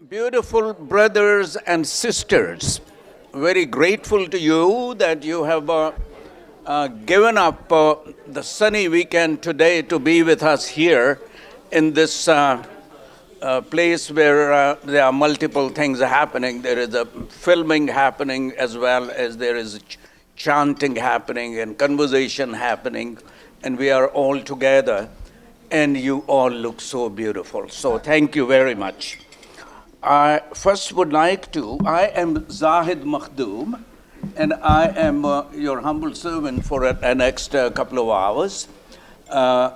Beautiful brothers and sisters, very grateful to you that you have given up the sunny weekend today to be with us here in this place where there are multiple things happening. There is a filming happening as well as there is chanting happening and conversation happening, and we are all together, and you all look so beautiful. So thank you very much. I first would like to, I am Zahid Makhdoom, and I am your humble servant for the next couple of hours. I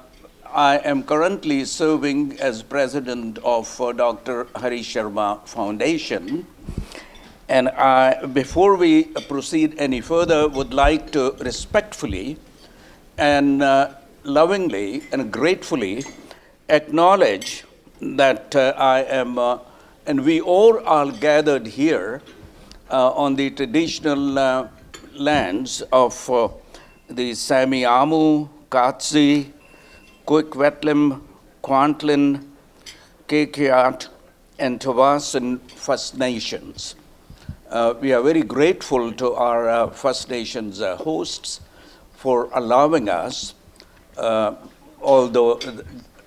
am currently serving as president of Dr. Hari Sharma Foundation. And before we proceed any further, would like to respectfully and lovingly and gratefully acknowledge that I am and we all are gathered here on the traditional lands of the Sami Amu, Katsi, Kwikwetlem, Kwantlen, Kekiat, and Tawasan First Nations. We are very grateful to our First Nations hosts for allowing us, although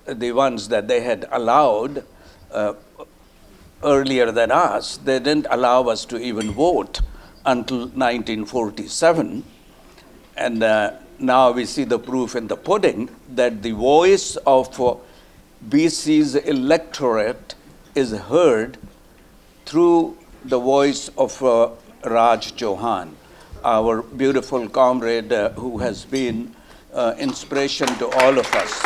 the ones that they had allowed earlier than us, they didn't allow us to even vote until 1947. And now we see the proof in the pudding that the voice of BC's electorate is heard through the voice of Raj Chauhan, our beautiful comrade who has been inspiration to all of us.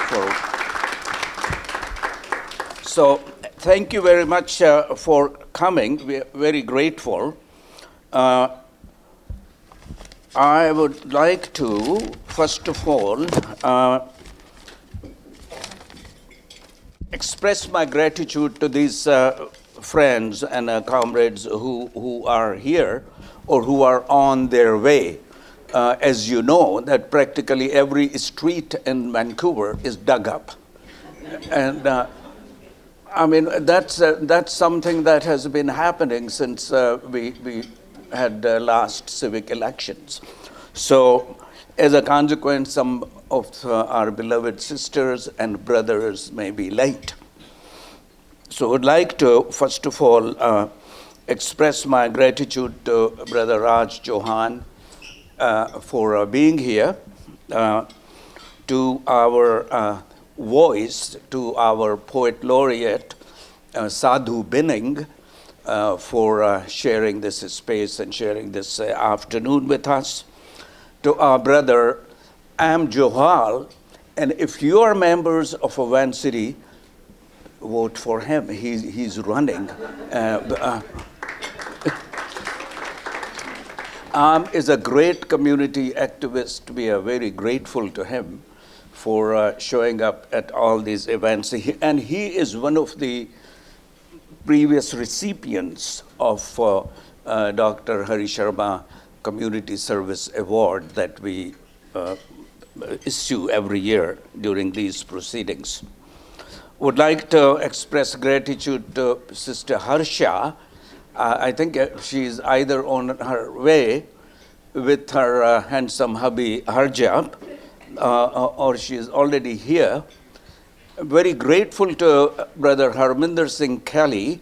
So thank you very much for coming. We are very grateful. I would like to, first of all, express my gratitude to these friends and comrades who are here or who are on their way. As you know, that practically every street in Vancouver is dug up. And I mean, that's something that has been happening since we had last civic elections. So as a consequence, some of our beloved sisters and brothers may be late. So I would like to, first of all, express my gratitude to Brother Raj Chauhan for being here, to our voice, to our poet laureate, Sadhu Binning, for sharing this space and sharing this afternoon with us, to our brother Am Johal, and if you are members of a Van City, vote for him. He's running. Am is a great community activist. We are very grateful to him for showing up at all these events. And he is one of the previous recipients of Dr. Hari Sharma Community Service Award that we issue every year during these proceedings. Would like to express gratitude to Sister Harsha. I think she's either on her way with her handsome hubby Harjab, or she is already here. Very grateful to Brother Hermender Singh Kailley.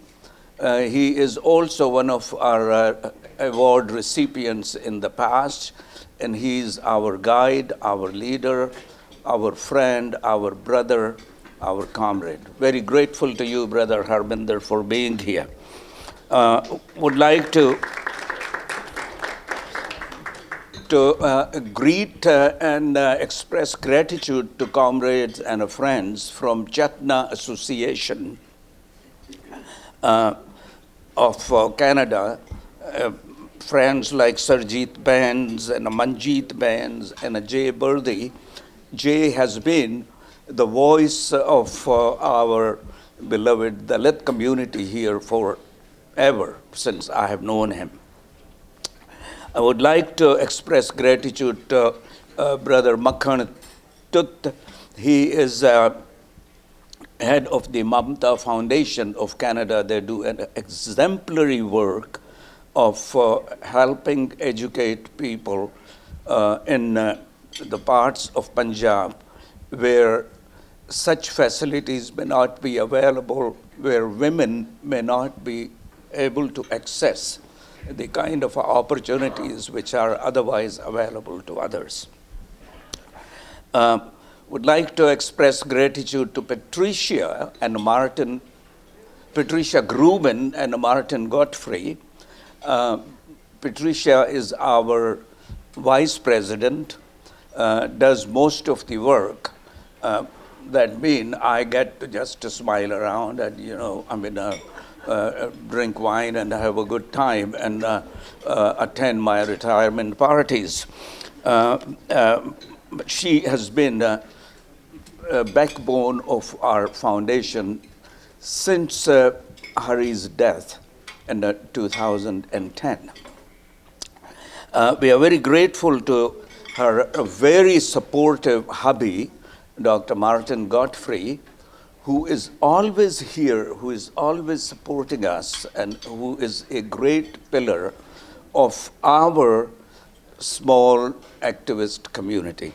He is also one of our award recipients in the past, and he's our guide, our leader, our friend, our brother, our comrade. Very grateful to you, Brother Hermender, for being here. Would like to greet and express gratitude to comrades and friends from Chetna Association of Canada, friends like Sarjeet Bains and Manjeet Bains and Jay Burdi. Jay has been the voice of our beloved Dalit community here forever, since I have known him. I would like to express gratitude to Brother Makhan Tut. He is head of the Mamta Foundation of Canada. They do an exemplary work of helping educate people in the parts of Punjab where such facilities may not be available, where women may not be able to access the kind of opportunities which are otherwise available to others. Would like to express gratitude to Patricia Gruben and Martin Godfrey. Patricia is our vice president, does most of the work. That means I get to just to smile around and, drink wine and have a good time and attend my retirement parties. She has been a backbone of our foundation since Hari's death in 2010. We are very grateful to her very supportive hubby, Dr. Martin Godfrey, who is always here, who is always supporting us, and who is a great pillar of our small activist community.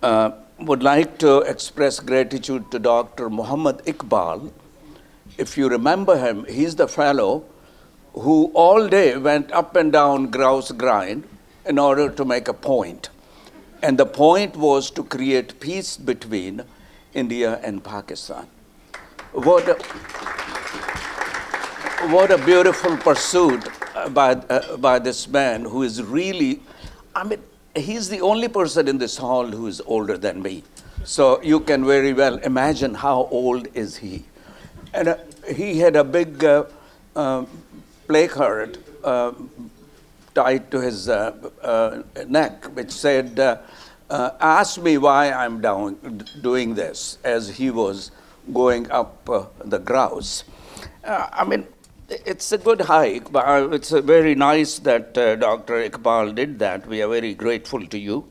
Would like to express gratitude to Dr. Muhammad Iqbal. If you remember him, he's the fellow who all day went up and down grouse grind in order to make a point. And the point was to create peace between India and Pakistan. What a beautiful pursuit by this man who is really, he's the only person in this hall who is older than me. So you can very well imagine how old is he. And he had a big placard tied to his neck, which said, ask me why I'm doing this, as he was going up the grouse. It's a good hike, but it's very nice that Dr. Iqbal did that. We are very grateful to you.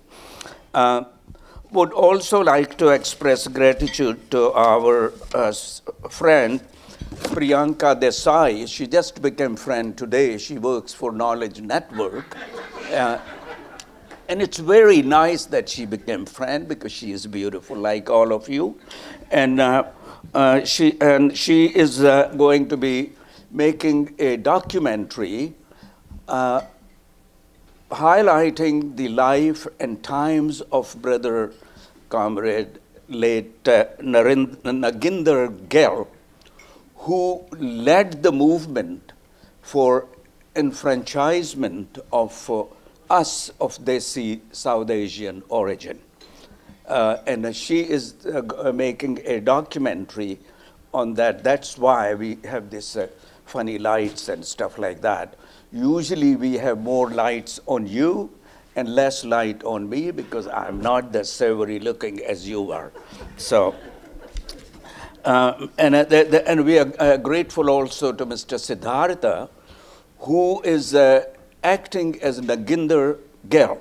Would also like to express gratitude to our friend, Priyanka Desai. She just became friend today. She works for Knowledge Network. And it's very nice that she became friend because she is beautiful like all of you. And she is going to be making a documentary highlighting the life and times of brother comrade late Naginder Gill, who led the movement for enfranchisement of us of Desi South Asian origin. And she is making a documentary on that. That's why we have this funny lights and stuff like that. Usually we have more lights on you and less light on me because I'm not that savory looking as you are. So, and we are grateful also to Mr. Siddhartha, who is acting as Naginder Gill.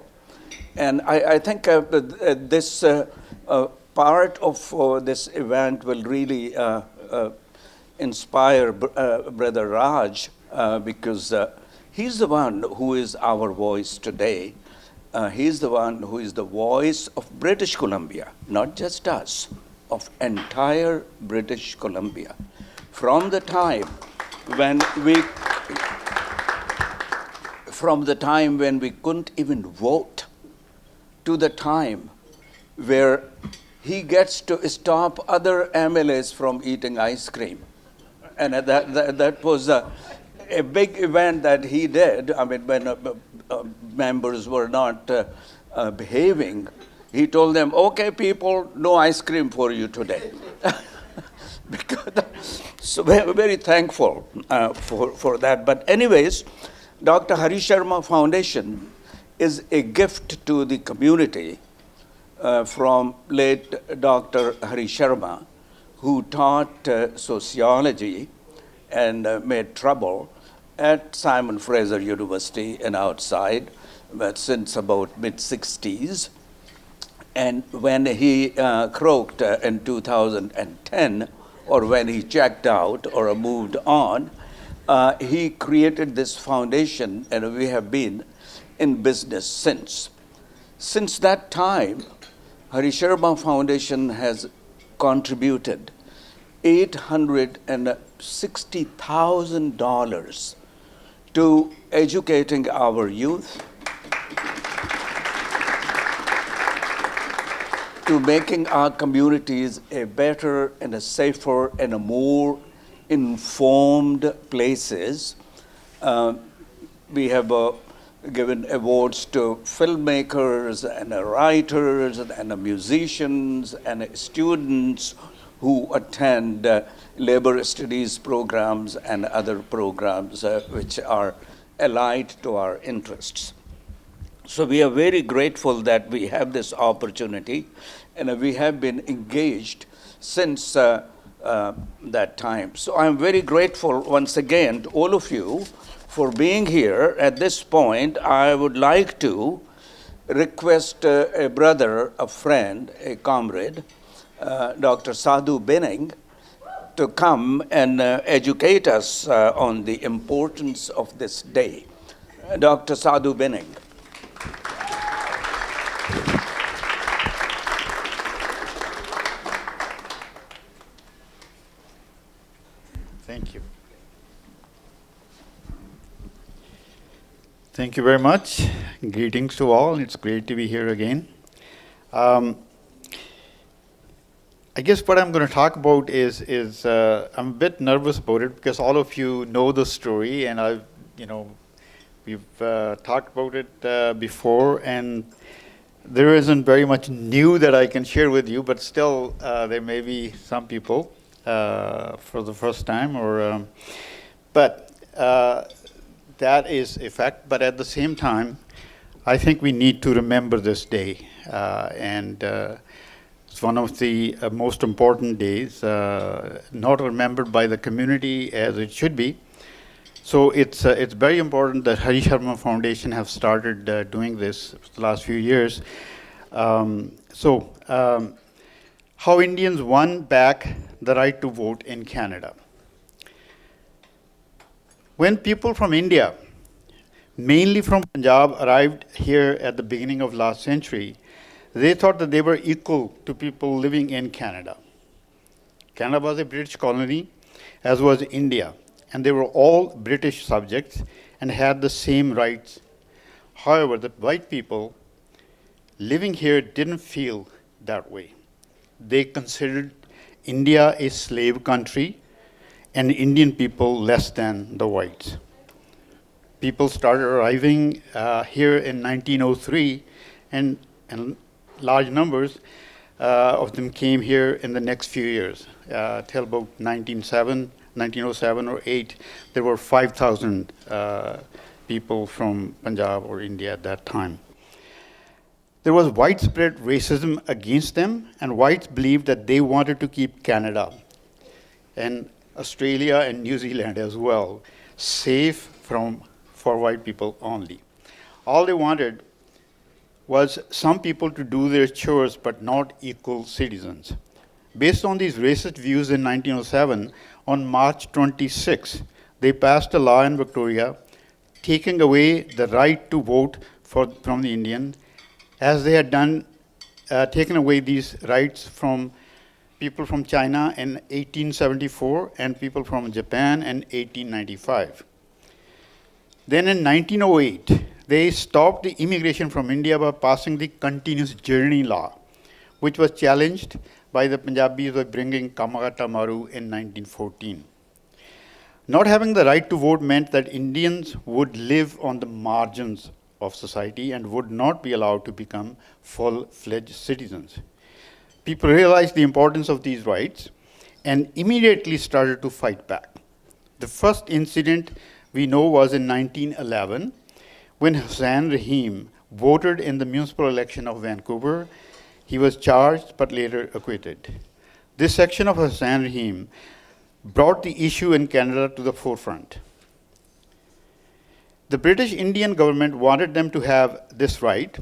And I think this part of this event will really inspire Brother Raj because he's the one who is our voice today. He's the one who is the voice of British Columbia, not just us, of entire British Columbia. From the time when we couldn't even vote to the time where he gets to stop other MLAs from eating ice cream. And that was a big event that he did. When members were not behaving, he told them, okay, people, no ice cream for you today. So we're very thankful for that. But anyways, Dr. Hari Sharma Foundation is a gift to the community from late Dr. Hari Sharma, who taught sociology and made trouble at Simon Fraser University and outside, but since about mid-60s. And when he croaked in 2010, or when he checked out or moved on, he created this foundation, and we have been in business since. Since that time, Sharma Foundation has contributed $860,000 to educating our youth, to making our communities a better and a safer and a more informed places. We have given awards to filmmakers and writers and musicians and students who attend labor studies programs and other programs which are allied to our interests. So we are very grateful that we have this opportunity, and we have been engaged since that time. So I'm very grateful once again to all of you for being here. At this point, I would like to request a brother, a friend, a comrade, Dr. Sadhu Benning, to come and educate us on the importance of this day. Dr. Sadhu Benning. Thank you. Thank you very much. Greetings to all. It's great to be here again. I guess what I'm going to talk about is I'm a bit nervous about it because all of you know the story, and we've talked about it before, and there isn't very much new that I can share with you, but still there may be some people for the first time, but that is a fact. But at the same time, I think we need to remember this day, and it's one of the most important days, not remembered by the community as it should be. So it's very important that Sharma Foundation have started doing this the last few years. How Indians won back the right to vote in Canada. When people from India, mainly from Punjab, arrived here at the beginning of last century, they thought that they were equal to people living in Canada. Canada was a British colony, as was India, and they were all British subjects and had the same rights. However, the white people living here didn't feel that way. They considered India a slave country and Indian people less than the whites. People started arriving here in 1903, and large numbers of them came here in the next few years. Till about 1907 or 8, there were 5,000 people from Punjab or India at that time. There was widespread racism against them, and whites believed that they wanted to keep Canada and Australia and New Zealand as well safe for white people only. All they wanted was some people to do their chores but not equal citizens. Based on these racist views in 1907, on March 26, they passed a law in Victoria taking away the right to vote from the Indian, as they had done, taken away these rights from people from China in 1874 and people from Japan in 1895. Then in 1908, they stopped the immigration from India by passing the Continuous Journey Law, which was challenged by the Punjabis by bringing Kamagata Maru in 1914. Not having the right to vote meant that Indians would live on the margins of society and would not be allowed to become full-fledged citizens. People realized the importance of these rights and immediately started to fight back. The first incident we know was in 1911, when Hussain Rahim voted in the municipal election of Vancouver. He was charged but later acquitted. This section of Hussain Rahim brought the issue in Canada to the forefront. The British Indian government wanted them to have this right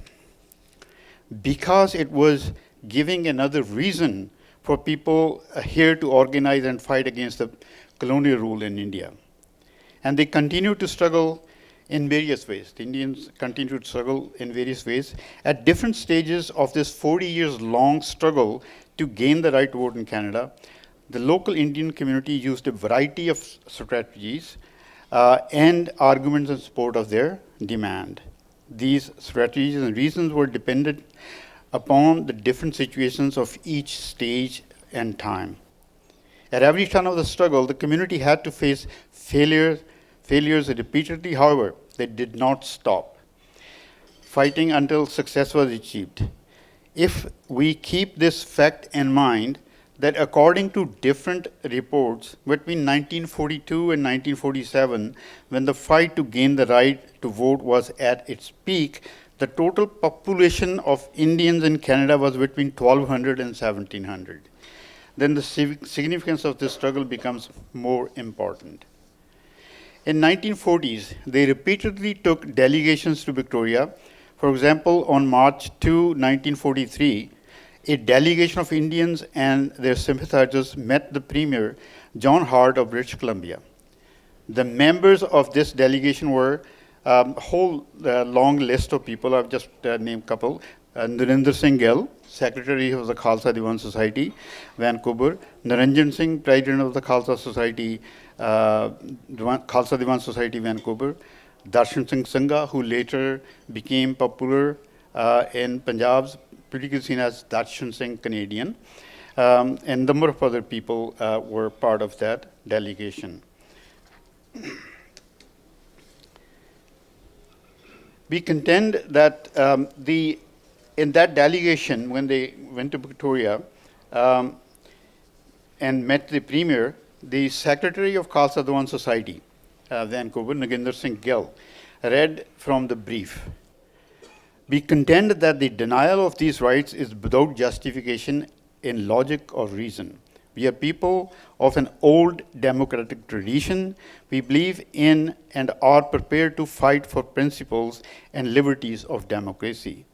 because it was giving another reason for people here to organize and fight against the colonial rule in India. And they continue to struggle in various ways. The Indians continue to struggle in various ways at different stages of this 40 years long struggle to gain the right to vote in Canada. The local Indian community used a variety of strategies and arguments in support of their demand. These strategies and reasons were dependent upon the different situations of each stage and time. At every turn of the struggle, the community had to face failures repeatedly. However, they did not stop fighting until success was achieved. If we keep this fact in mind, that according to different reports, between 1942 and 1947, when the fight to gain the right to vote was at its peak, the total population of Indians in Canada was between 1,200 and 1,700. Then the significance of this struggle becomes more important. In 1940s, they repeatedly took delegations to Victoria. For example, on March 2, 1943, a delegation of Indians and their sympathizers met the Premier, John Hart of British Columbia. The members of this delegation were a whole long list of people. I've just named a couple. Narinder Singh Gill, Secretary of the Khalsa Diwan Society, Vancouver. Naranjan Singh, President of the Khalsa Society, Khalsa Diwan Society, Vancouver. Darshan Singh Sangha, who later became popular in Punjab's politically seen as Darshan Singh Canadian, and a number of other people were part of that delegation. We contend that in that delegation, when they went to Victoria and met the Premier, the Secretary of Khalsa Diwan Society, Vancouver, Naginder Singh Gill, read from the brief. We contend that the denial of these rights is without justification in logic or reason. We are people of an old democratic tradition. We believe in and are prepared to fight for principles and liberties of democracy.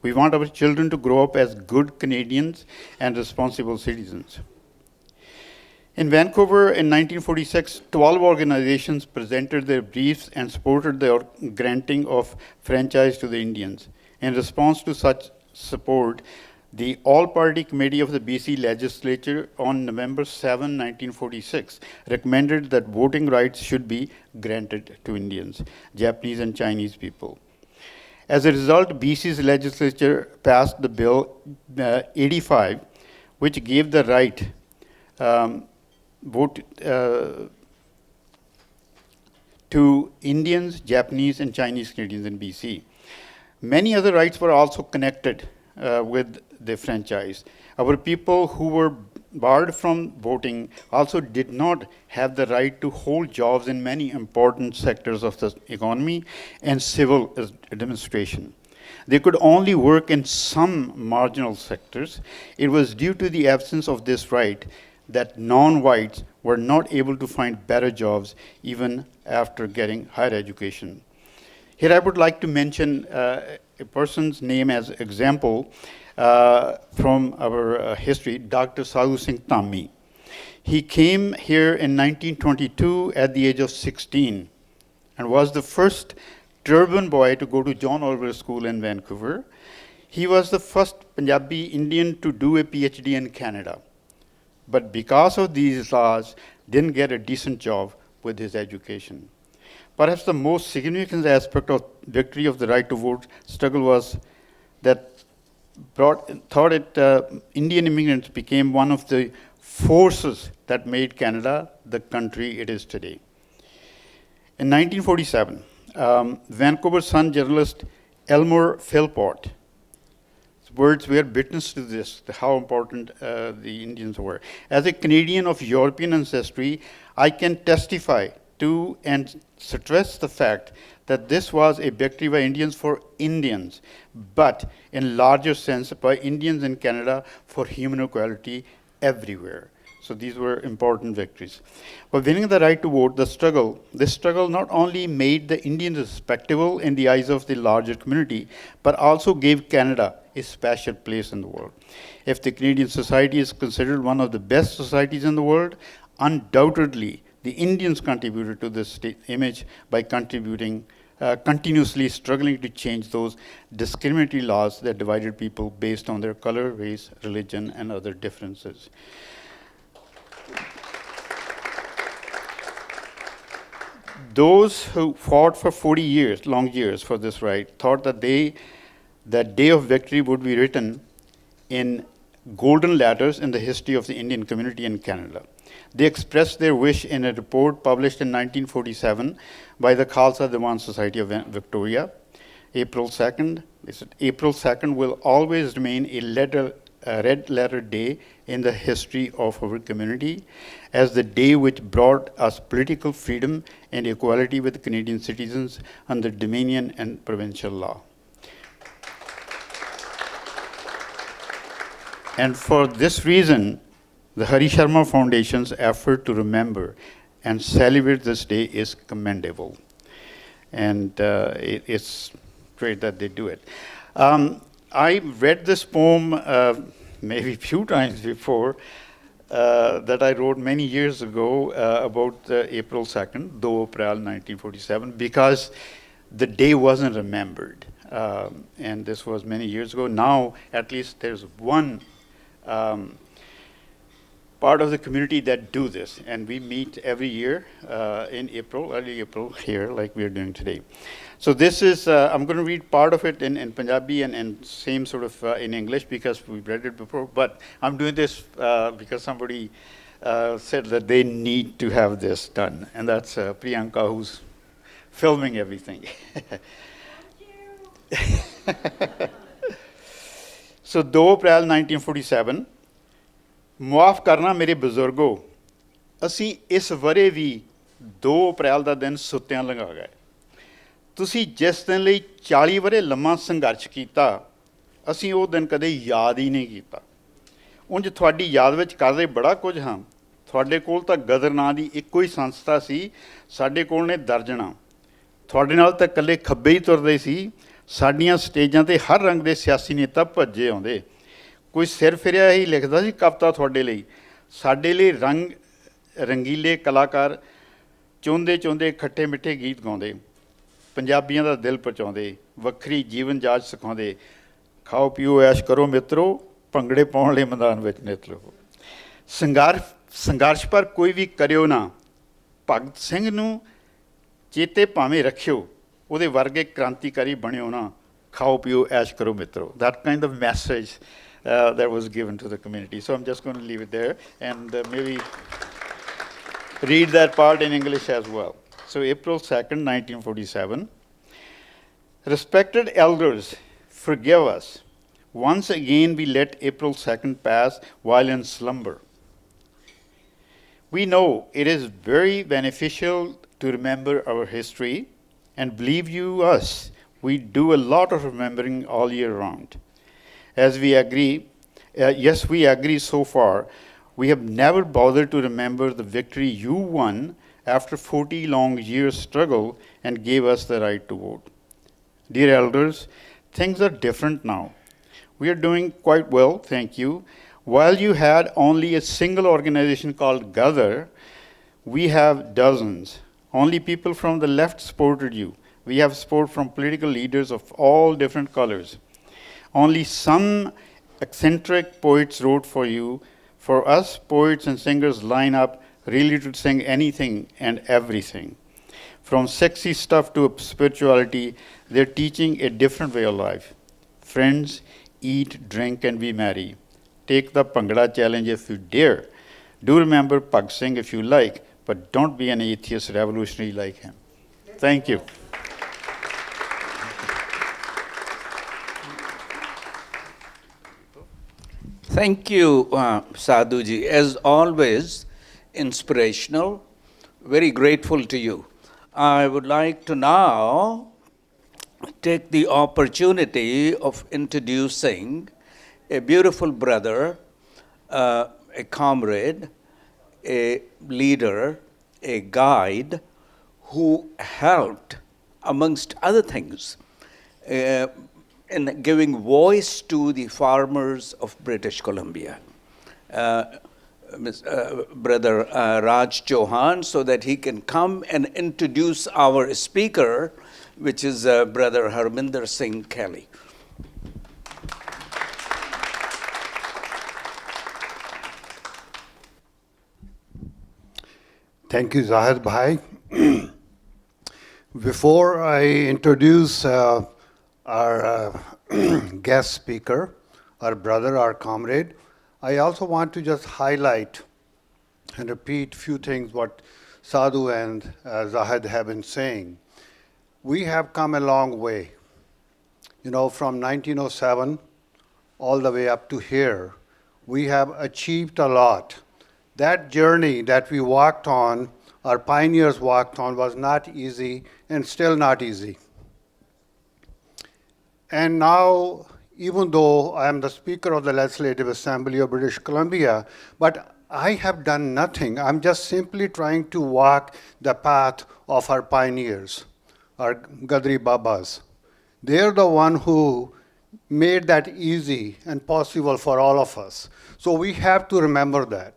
We want our children to grow up as good Canadians and responsible citizens. In Vancouver in 1946, 12 organizations presented their briefs and supported the granting of franchise to the Indians. In response to such support, the All-Party Committee of the BC Legislature on November 7, 1946, recommended that voting rights should be granted to Indians, Japanese and Chinese people. As a result, BC's legislature passed the Bill 85, which gave the right vote to Indians, Japanese, and Chinese Canadians in BC. Many other rights were also connected with the franchise. Our people who were barred from voting also did not have the right to hold jobs in many important sectors of the economy and civil administration. They could only work in some marginal sectors. It was due to the absence of this right that non-whites were not able to find better jobs even after getting higher education. Here I would like to mention a person's name as example from our history, Dr. Sadhu Singh Tammi. He came here in 1922 at the age of 16 and was the first turban boy to go to John Oliver School in Vancouver. He was the first Punjabi Indian to do a PhD in Canada, but because of these laws, didn't get a decent job with his education. Perhaps the most significant aspect of victory of the right to vote struggle was that Indian immigrants became one of the forces that made Canada the country it is today. In 1947, Vancouver Sun journalist Elmer Philpott, words were witness to this, how important the Indians were. As a Canadian of European ancestry, I can testify to and stress the fact that this was a victory by Indians for Indians, but in larger sense by Indians in Canada for human equality everywhere. So these were important victories. By winning the right to vote, this struggle not only made the Indians respectable in the eyes of the larger community, but also gave Canada a special place in the world. If the Canadian society is considered one of the best societies in the world, undoubtedly the Indians contributed to this image by continuously struggling to change those discriminatory laws that divided people based on their color, race, religion, and other differences. Those who fought for 40 years, long years, for this right, thought that that day of victory would be written in golden letters in the history of the Indian community in Canada. They expressed their wish in a report published in 1947 by the Khalsa Diwan Society of Victoria, April 2nd. They said, April 2nd will always remain a red letter day in the history of our community as the day which brought us political freedom and equality with Canadian citizens under Dominion and provincial law. And for this reason, the Hari Sharma Foundation's effort to remember and celebrate this day is commendable. And it's great that they do it. I read this poem maybe a few times before that I wrote many years ago about April 2nd, 2 April 1947, because the day wasn't remembered. And this was many years ago. Now, at least there's one part of the community that do this, and we meet every year in April, early April here, like we're doing today. So this is, I'm going to read part of it in Punjabi and same sort of in English because we've read it before, but I'm doing this because somebody said that they need to have this done, and that's Priyanka, who's filming everything. So 2 April 1947, ਮੁਆਫ ਕਰਨਾ ਮੇਰੇ ਬਜ਼ੁਰਗੋ, ਅਸੀਂ ਇਸ ਵਰੇ ਵੀ 2 ਅਪ੍ਰੈਲ ਦਾ ਦਿਨ ਸੁੱਤਿਆਂ ਲੰਘਾ ਗਏ। ਤੁਸੀਂ ਜਿਸ ਦਿਨ ਲਈ 40 ਵਰੇ ਲੰਮਾ ਸੰਘਰਸ਼ ਕੀਤਾ, ਅਸੀਂ ਉਹ ਦਿਨ ਕਦੇ ਯਾਦ ਹੀ ਨਹੀਂ ਕੀਤਾ। ਉਂਝ ਤੁਹਾਡੀ ਯਾਦ ਵਿੱਚ ਕਰਦੇ ਬੜਾ ਕੁਝ ਹਾਂ। ਤੁਹਾਡੇ ਕੋਲ ਤਾਂ ਗਦਰ ਨਾਂ ਦੀ ਇੱਕੋ ਹੀ ਸੰਸਥਾ ਸੀ, ਸਾਡੇ ਕੋਲ ਨੇ ਦਰਜਣਾ। ਤੁਹਾਡੇ ਨਾਲ ਤਾਂ ਇਕੱਲੇ ਖੱਬੇ ਹੀ ਤੁਰਦੇ ਸੀ। ਸਾਡੀਆਂ ਸਟੇਜਾਂ 'ਤੇ ਹਰ ਰੰਗ ਦੇ ਸਿਆਸੀ ਨੇਤਾ ਭੱਜੇ ਆਉਂਦੇ। ਕੋਈ ਸਿਰ ਫਿਰਿਆ ਹੀ ਲਿਖਦਾ ਸੀ ਕਵਿਤਾ ਤੁਹਾਡੇ ਲਈ। ਸਾਡੇ ਲਈ ਰੰਗੀਲੇ ਕਲਾਕਾਰ ਚਾਹੁੰਦੇ ਚਾਹੁੰਦੇ ਖੱਟੇ ਮਿੱਠੇ ਗੀਤ ਗਾਉਂਦੇ, ਪੰਜਾਬੀਆਂ ਦਾ ਦਿਲ ਪਹੁੰਚਾਉਂਦੇ, ਵੱਖਰੀ ਜੀਵਨ ਜਾਚ ਸਿਖਾਉਂਦੇ। ਖਾਓ ਪੀਓ ਐਸ਼ ਕਰੋ ਮਿੱਤਰੋ, ਭੰਗੜੇ ਪਾਉਣ ਲਈ ਮੈਦਾਨ ਵਿੱਚ ਨਿਕਲੋ। ਸੰਘਰਸ਼ ਪਰ ਕੋਈ ਵੀ ਕਰਿਓ ਨਾ, ਭਗਤ ਸਿੰਘ ਨੂੰ ਚੇਤੇ ਭਾਵੇਂ ਰੱਖਿਓ, ਉਹਦੇ ਵਰਗੇ ਕ੍ਰਾਂਤੀਕਾਰੀ ਬਣਿਓ ਨਾ। ਖਾਓ ਪੀਓ ਐਸ਼ ਕਰੋ ਮਿੱਤਰੋ। That kind of message that was given to the community. So I'm just going to leave it there and maybe read that part in English as well. So April 2nd, 1947. Respected elders, forgive us. Once again we let April 2nd pass while in slumber. We know it is very beneficial to remember our history, and believe you us, we do a lot of remembering all year round. As we agree, yes, we agree so far, we have never bothered to remember the victory you won after 40 long years' struggle and gave us the right to vote. Dear elders, things are different now. We are doing quite well, thank you. While you had only a single organization called Gather, we have dozens. Only people from the left supported you. We have support from political leaders of all different colors. Only some eccentric poets wrote for you. For us, poets and singers line up really to sing anything and everything. From sexy stuff to spirituality, they're teaching a different way of life. Friends, eat, drink, and be merry. Take the Bhangra challenge if you dare. Do remember Bhaghat Singh if you like, but don't be an atheist revolutionary like him. Thank you. Thank you, Sadhuji. As always, inspirational, very grateful to you. I would like to now take the opportunity of introducing a beautiful brother, a comrade, a leader, a guide who helped, amongst other things, in giving voice to the farmers of British Columbia. Brother Raj Chauhan, so that he can come and introduce our speaker, which is Brother Hermender Singh Kailley. Thank you, Zahid Bhai. Before I introduce our guest speaker, our brother, our comrade, I also want to just highlight and repeat a few things what Sadhu and Zahid have been saying. We have come a long way. You know, from 1907 all the way up to here, we have achieved a lot. That journey that we walked on, our pioneers walked on, was not easy and still not easy. And now, even though I am the Speaker of the Legislative Assembly of British Columbia, but I have done nothing. I'm just simply trying to walk the path of our pioneers, our Gadri Babas. They're the one who made that easy and possible for all of us. So we have to remember that.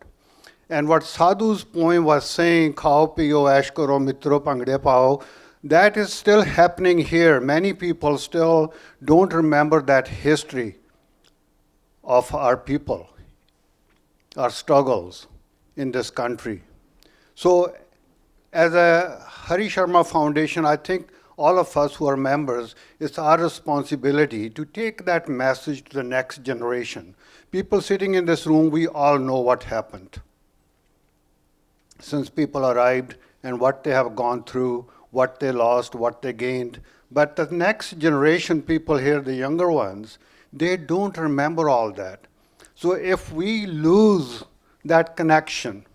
And what Sadhu's poem was saying, Khao piyo ash karo mitro pangde pao, that is still happening here. Many people still don't remember that history of our people, our struggles in this country. So as a Hari Sharma Foundation, I think all of us who are members, it's our responsibility to take that message to the next generation. People sitting in this room, we all know what happened since people arrived and what they have gone through, what they lost, what they gained. But the next generation people here, the younger ones, they don't remember all that. So if we lose that connection,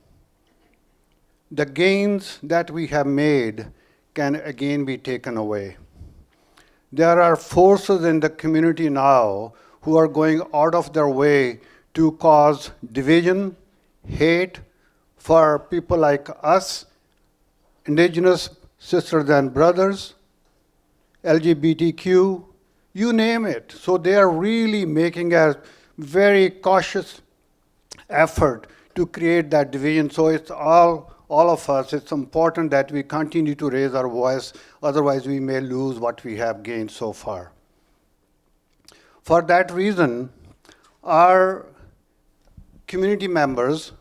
the gains that we have made can again be taken away. There are forces in the community now who are going out of their way to cause division, hate, for people like us, indigenous sisters and brothers, LGBTQ, you name it. So they are really making a very cautious effort to create that division. So it's all of us, it's important that we continue to raise our voice, otherwise we may lose what we have gained so far. For that reason, our community members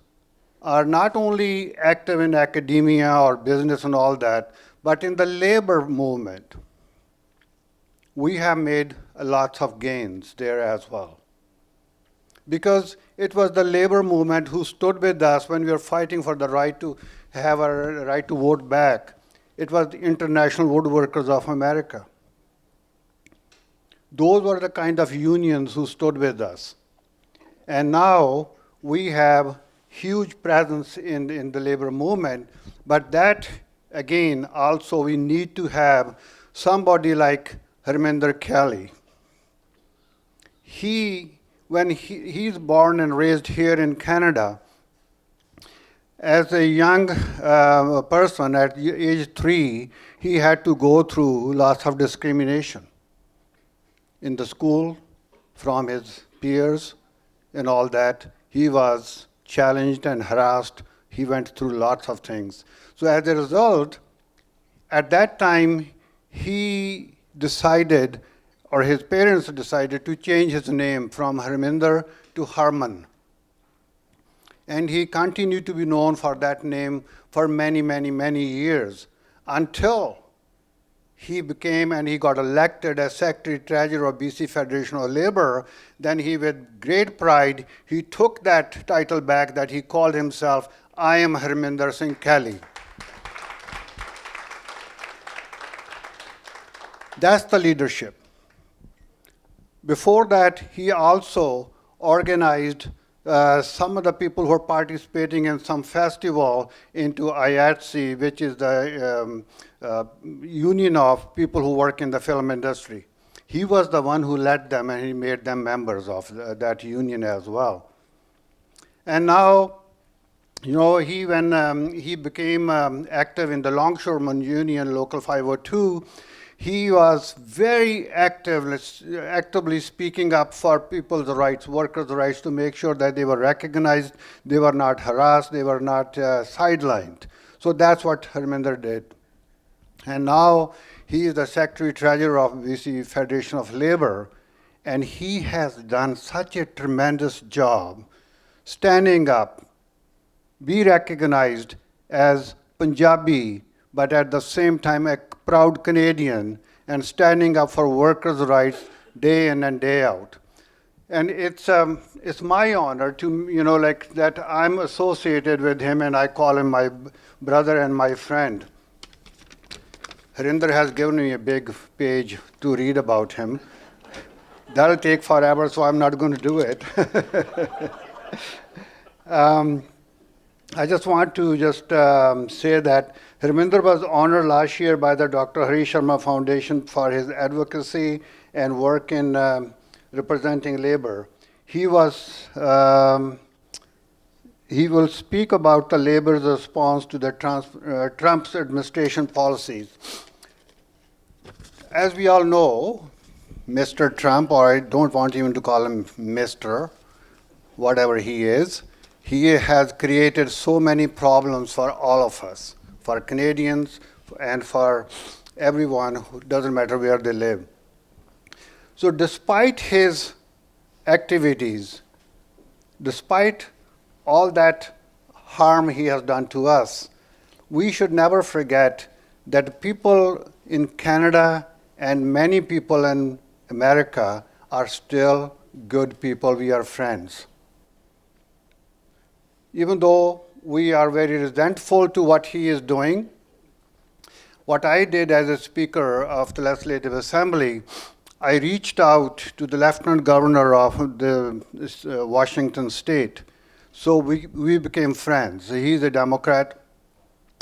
are not only active in academia or business and all that, but in the labor movement. We have made lots of gains there as well. Because it was the labor movement who stood with us when we were fighting for the right to have our right to vote back. It was the International Woodworkers of America. Those were the kind of unions who stood with us. And now we have huge presence in the labor movement, but that, again, also we need to have somebody like Hermender Kailley. When he's born and raised here in Canada, as a young person at age 3, he had to go through lots of discrimination in the school, from his peers and all that. He was challenged and harassed. He went through lots of things. So as a result, at that time, he decided, or his parents decided, to change his name from Hermender to Harman. And he continued to be known for that name for many, many, many years, until he became and he got elected as Secretary Treasurer of BC Federation of Labor. Then he, with great pride, he took that title back, that he called himself, I am Hermender Singh Kailley. That's the leadership. Before that, he also organized some of the people who are participating in some festival into IATSE, which is the union of people who work in the film industry. He was the one who led them, and he made them members of that union as well. And now, you know, when he became active in the Longshoremen Union, Local 502, He was very actively speaking up for people's rights, workers' rights, to make sure that they were recognized, they were not harassed, they were not sidelined. So that's what Hermender did. And now he is the Secretary Treasurer of BC Federation of Labor, and he has done such a tremendous job standing up, be recognized as Punjabi, but at the same time a proud Canadian, and standing up for workers' rights day in and day out. And it's my honor to, like that I'm associated with him, and I call him my brother and my friend. Harinder has given me a big page to read about him. That'll take forever, so I'm not going to do it. I just want to say that Hermender was honored last year by the Dr. Hari Sharma Foundation for his advocacy and work in representing labor. He will speak about the labor's response to the Trump's administration policies. As we all know, Mr. Trump, or I don't want even to call him Mr., whatever he is, he has created so many problems for all of us, for Canadians and for everyone, who doesn't matter where they live. So despite his activities, despite all that harm he has done to us, we should never forget that people in Canada and many people in America are still good people. We are friends. Even though we are very resentful to what he is doing, what I did as a Speaker of the Legislative Assembly, I reached out to the Lieutenant Governor of the Washington State. So we became friends. He's a Democrat.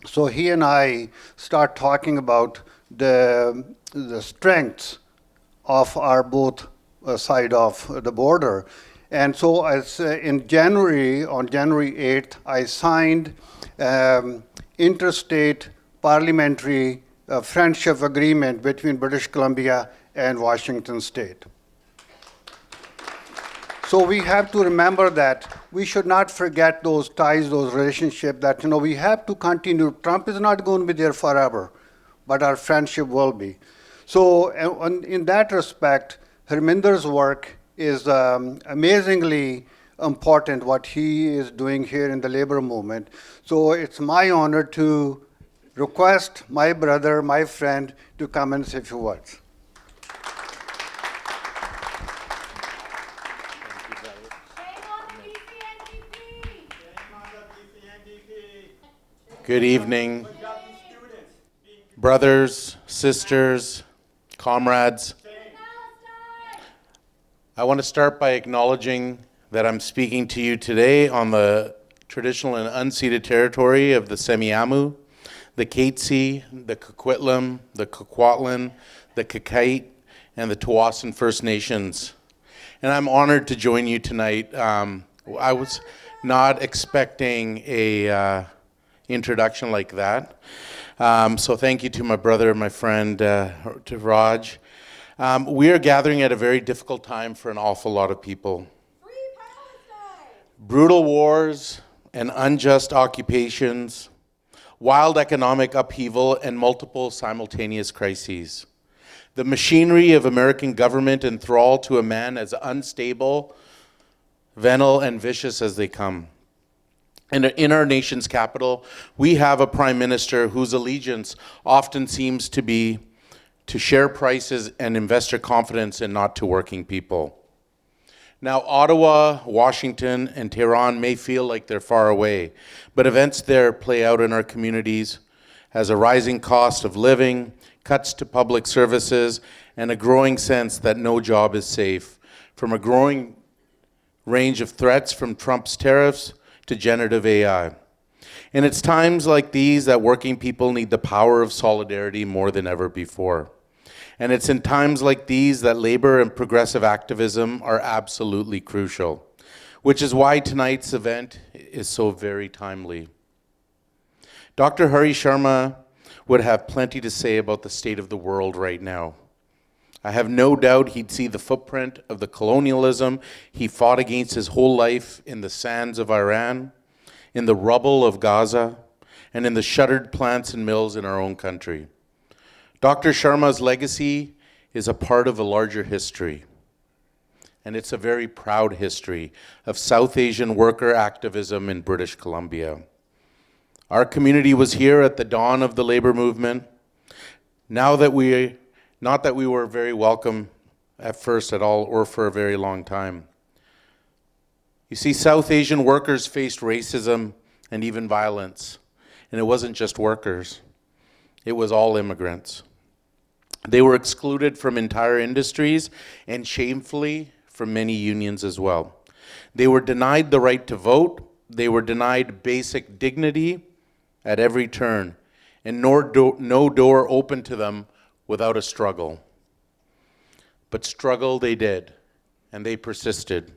So he and I start talking about the strengths of our both side of the border. And so as on January 8th, I signed interstate parliamentary friendship agreement between British Columbia and Washington State. So we have to remember that we should not forget those ties, those relationships, that we have to continue. Trump is not going to be there forever, but our friendship will be. So in that respect, Hermender's work is amazingly important, what he is doing here in the labor movement. So it's my honor to request my brother, my friend, to come and say a few words. Good evening, brothers, sisters, comrades. I want to start by acknowledging that I'm speaking to you today on the traditional and unceded territory of the Semiahmoo, the Kailley, the Coquitlam, the Kwakwaka'wakw, the Kailley, and the Tsawwassen First Nations. And I'm honored to join you tonight. I was not expecting a introduction like that. So thank you to my brother, my friend, to Raj. We are gathering at a very difficult time for an awful lot of people. Brutal wars and unjust occupations, wild economic upheaval, and multiple simultaneous crises. The machinery of American government enthralled to a man as unstable, venal, and vicious as they come. And in our nation's capital, we have a prime minister whose allegiance often seems to be to share prices and investor confidence and not to working people. Now, Ottawa, Washington, and Tehran may feel like they're far away, but events there play out in our communities as a rising cost of living, cuts to public services, and a growing sense that no job is safe, from a growing range of threats from Trump's tariffs to generative AI. And it's times like these that working people need the power of solidarity more than ever before. And it's in times like these that labor and progressive activism are absolutely crucial, which is why tonight's event is so very timely. Dr. Hari Sharma would have plenty to say about the state of the world right now. I have no doubt he'd see the footprint of the colonialism he fought against his whole life in the sands of Iran, in the rubble of Gaza, and in the shuttered plants and mills in our own country. Dr. Sharma's legacy is a part of a larger history, and it's a very proud history of South Asian worker activism in British Columbia. Our community was here at the dawn of the labor movement. Not that we were very welcome at first at all or for a very long time. You see, South Asian workers faced racism and even violence. And it wasn't just workers. It was all immigrants. They were excluded from entire industries and shamefully from many unions as well. They were denied the right to vote. They were denied basic dignity at every turn, and no door opened to them without a struggle. But struggle they did, and they persisted.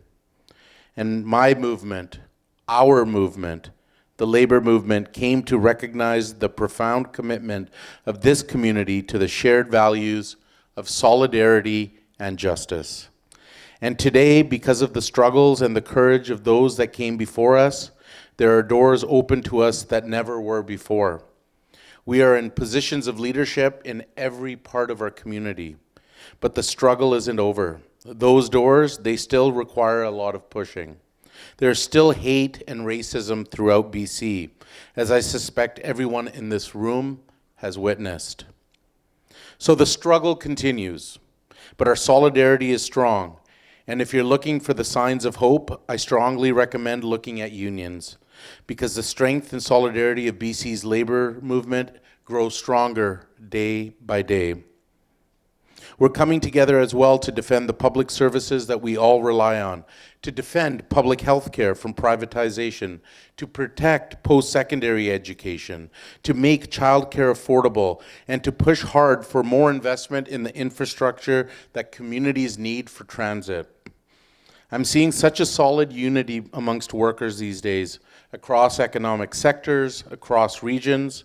And my movement, our movement, the labor movement, came to recognize the profound commitment of this community to the shared values of solidarity and justice. And today, because of the struggles and the courage of those that came before us, there are doors open to us that never were before. We are in positions of leadership in every part of our community, but the struggle isn't over. Those doors, they still require a lot of pushing. There's still hate and racism throughout BC, as I suspect everyone in this room has witnessed. So the struggle continues, but our solidarity is strong. And if you're looking for the signs of hope, I strongly recommend looking at unions, because the strength and solidarity of BC's labor movement grows stronger day by day. We're coming together as well to defend the public services that we all rely on, to defend public health care from privatization, to protect post-secondary education, to make childcare affordable, and to push hard for more investment in the infrastructure that communities need for transit. I'm seeing such a solid unity amongst workers these days, across economic sectors, across regions.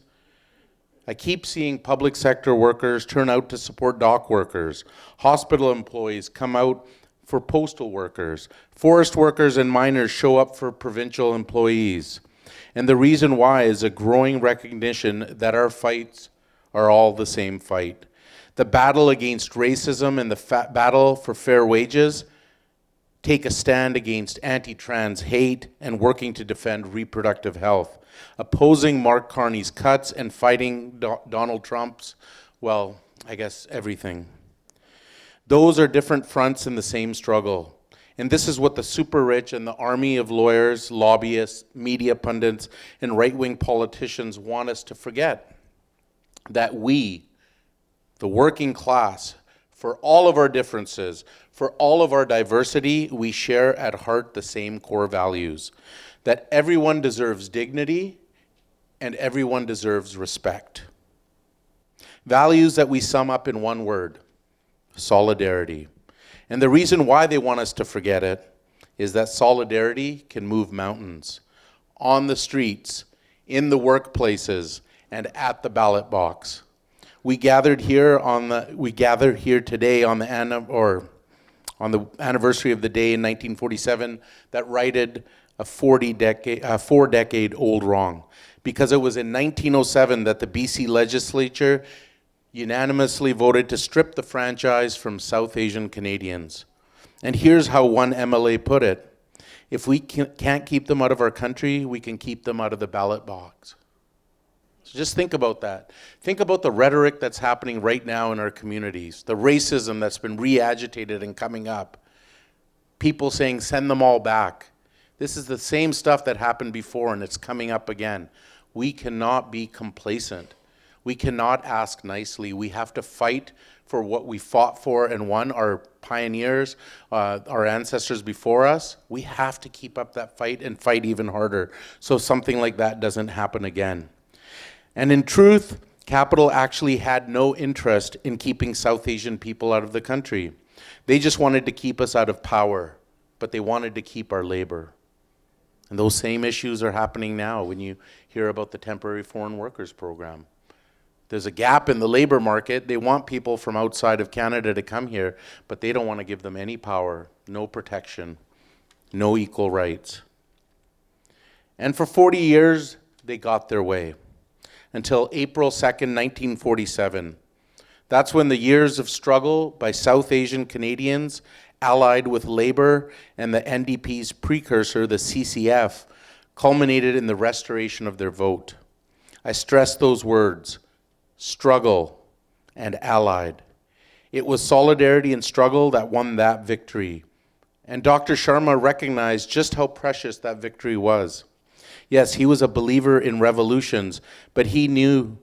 I keep seeing public sector workers turn out to support dock workers, hospital employees come out for postal workers, forest workers and miners show up for provincial employees. And the reason why is a growing recognition that our fights are all the same fight. The battle against racism and the battle for fair wages take a stand against anti-trans hate and working to defend reproductive health, opposing Mark Carney's cuts and fighting Donald Trump's, well, I guess everything. Those are different fronts in the same struggle. And this is what the super rich and the army of lawyers, lobbyists, media pundits, and right-wing politicians want us to forget. That we, the working class, for all of our differences, for all of our diversity, we share at heart the same core values. That everyone deserves dignity and everyone deserves respect. Values that we sum up in one word: solidarity. And the reason why they want us to forget it is that solidarity can move mountains, on the streets, in the workplaces, and at the ballot box. We gathered here today on the anniversary of the day in 1947 that righted a 4-decade-old wrong, because it was in 1907 that the BC legislature unanimously voted to strip the franchise from South Asian Canadians. And here's how one MLA put it: if we can't keep them out of our country, we can keep them out of the ballot box. So just think about that. Think about the rhetoric that's happening right now in our communities, the racism that's been re-agitated and coming up. People saying, send them all back. This is the same stuff that happened before, and it's coming up again. We cannot be complacent. We cannot ask nicely. We have to fight for what we fought for and won, our pioneers, our ancestors before us. We have to keep up that fight and fight even harder so something like that doesn't happen again. And in truth, Capital actually had no interest in keeping South Asian people out of the country. They just wanted to keep us out of power, but they wanted to keep our labor. And those same issues are happening now when you hear about the Temporary Foreign Workers Program. There's a gap in the labor market. They want people from outside of Canada to come here, but they don't want to give them any power, no protection, no equal rights. And for 40 years, they got their way until April 2nd, 1947. That's when the years of struggle by South Asian Canadians allied with Labour and the NDP's precursor, the CCF, culminated in the restoration of their vote. I stress those words, struggle and allied. It was solidarity and struggle that won that victory. And Dr. Sharma recognized just how precious that victory was. Yes, he was a believer in revolutions, but he knew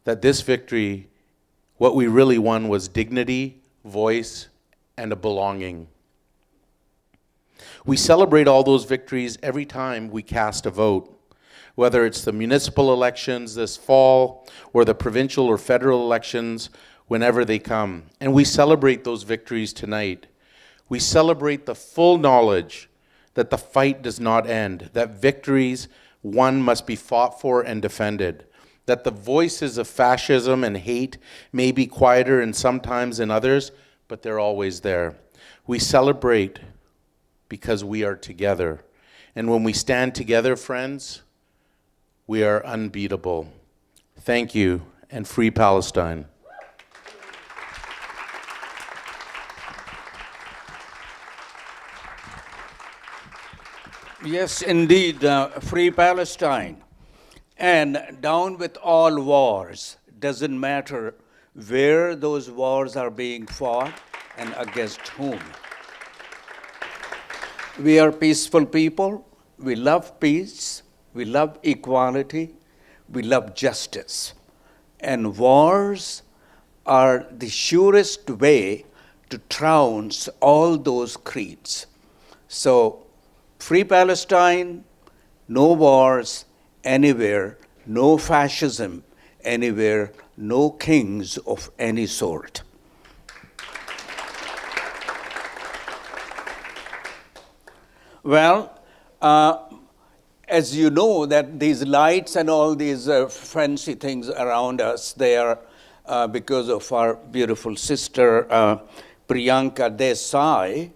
that this victory, what we really won was dignity, voice, and a belonging. We celebrate all those victories every time we cast a vote, whether it's the municipal elections this fall or the provincial or federal elections whenever they come. And we celebrate those victories tonight. We celebrate the full knowledge that the fight does not end, that victories won must be fought for and defended, that the voices of fascism and hate may be quieter and sometimes in others, but they're always there. We celebrate because we are together. And when we stand together, friends, we are unbeatable. Thank you, and free Palestine. Yes, indeed, free Palestine. And down with all wars. Doesn't matter where those wars are being fought and against whom. We are peaceful people. We love peace. We love equality. We love justice. And wars are the surest way to trounce all those creeds. So, free Palestine, no wars anywhere, no fascism anywhere, no kings of any sort. Well, as you know, that these lights and all these fancy things around us, they are because of our beautiful sister, Priyanka Desai.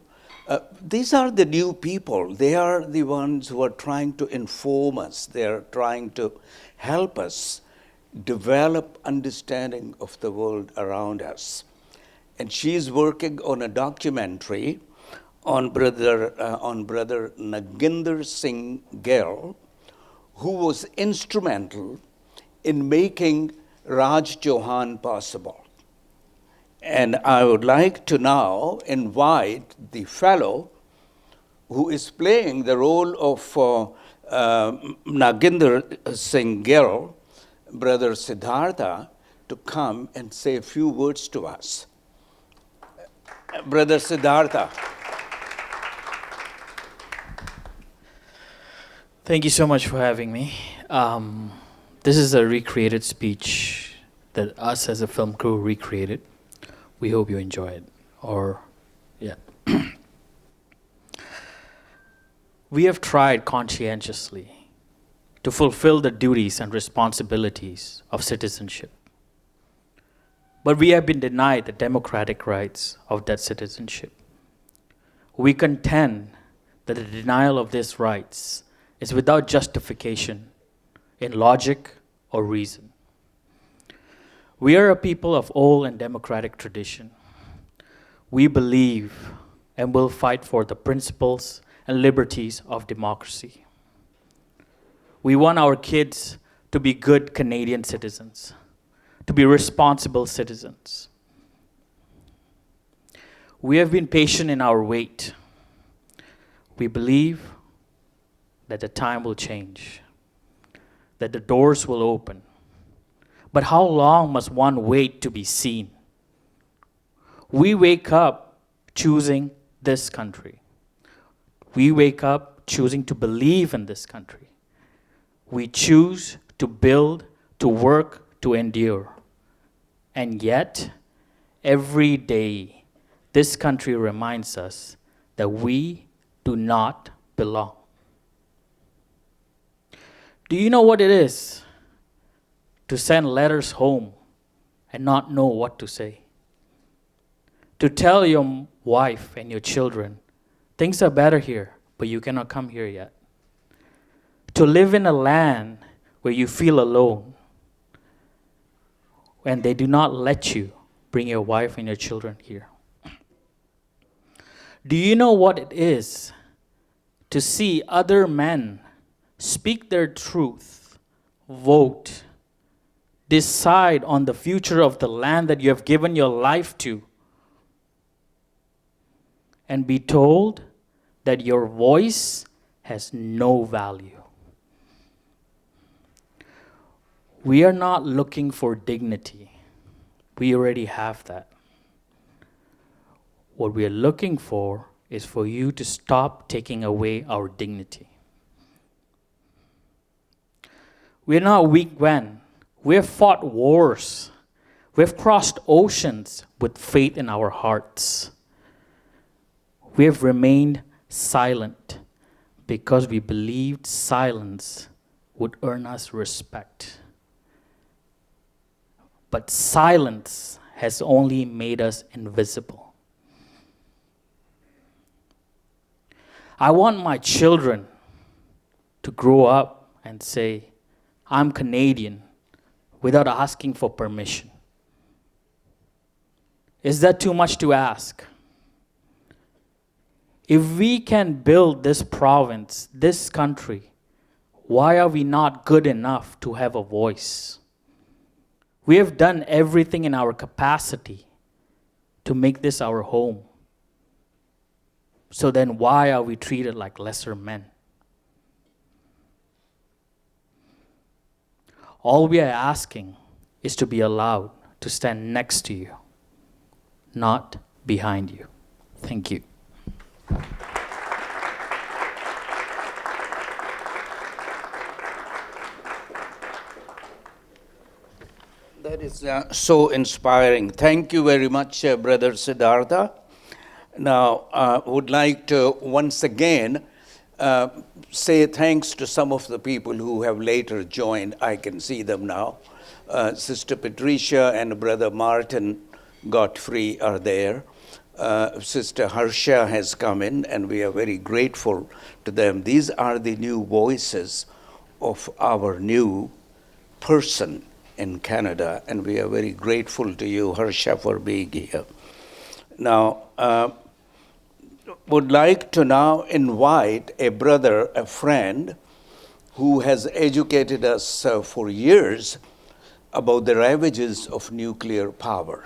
These are the new people. They are the ones who are trying to inform us. They are trying to help us develop understanding of the world around us. And she's working on a documentary on brother Naginder Singh Gill, who was instrumental in making Raj Chauhan possible. And I would like to now invite the fellow who is playing the role of Naginder Singh Gill, Brother Siddhartha, to come and say a few words to us. Brother Siddhartha. Thank you so much for having me. This is a recreated speech that us as a film crew recreated. We hope you enjoy it. We have tried conscientiously to fulfill the duties and responsibilities of citizenship. But we have been denied the democratic rights of that citizenship. We contend that the denial of these rights is without justification in logic or reason. We are a people of old and democratic tradition. We believe and will fight for the principles and liberties of democracy. We want our kids to be good Canadian citizens, to be responsible citizens. We have been patient in our wait. We believe that the time will change, that the doors will open. But how long must one wait to be seen? We wake up choosing this country. We wake up choosing to believe in this country. We choose to build, to work, to endure. And yet, every day, this country reminds us that we do not belong. Do you know what it is to send letters home and not know what to say. To tell your wife and your children, things are better here, but you cannot come here yet. To live in a land where you feel alone and they do not let you bring your wife and your children here. Do you know what it is to see other men speak their truth, vote, decide on the future of the land that you have given your life to, and be told that your voice has no value? We are not looking for dignity. We already have that. What we are looking for is for you to stop taking away our dignity. We're not weak men. We have fought wars. We have crossed oceans with faith in our hearts. We have remained silent because we believed silence would earn us respect. But silence has only made us invisible. I want my children to grow up and say, I'm Canadian, without asking for permission. Is that too much to ask? If we can build this province, this country, why are we not good enough to have a voice? We have done everything in our capacity to make this our home. So then why are we treated like lesser men? All we are asking is to be allowed to stand next to you, not behind you. Thank you. That is so inspiring. Thank you very much, Brother Siddhartha. Now, I would like to once again say thanks to some of the people who have later joined. I can see them now. Sister Patricia and Brother Martin Godfrey are there. Sister Harsha has come in, and we are very grateful to them. These are the new voices of our new person in Canada, and we are very grateful to you, Harsha, for being here. Now, would like to now invite a brother, a friend, who has educated us for years about the ravages of nuclear power.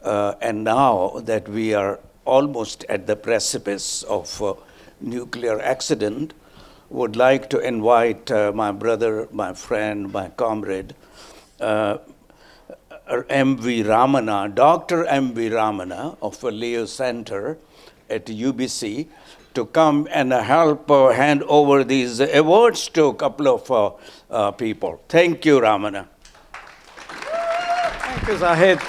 And now that we are almost at the precipice of nuclear accident, would like to invite my brother, my friend, my comrade, M.V. Ramana, Dr. M.V. Ramana of Leo Center at UBC, to come and help hand over these awards to a couple of people. Thank you, Ramana. Thank you, Zahid.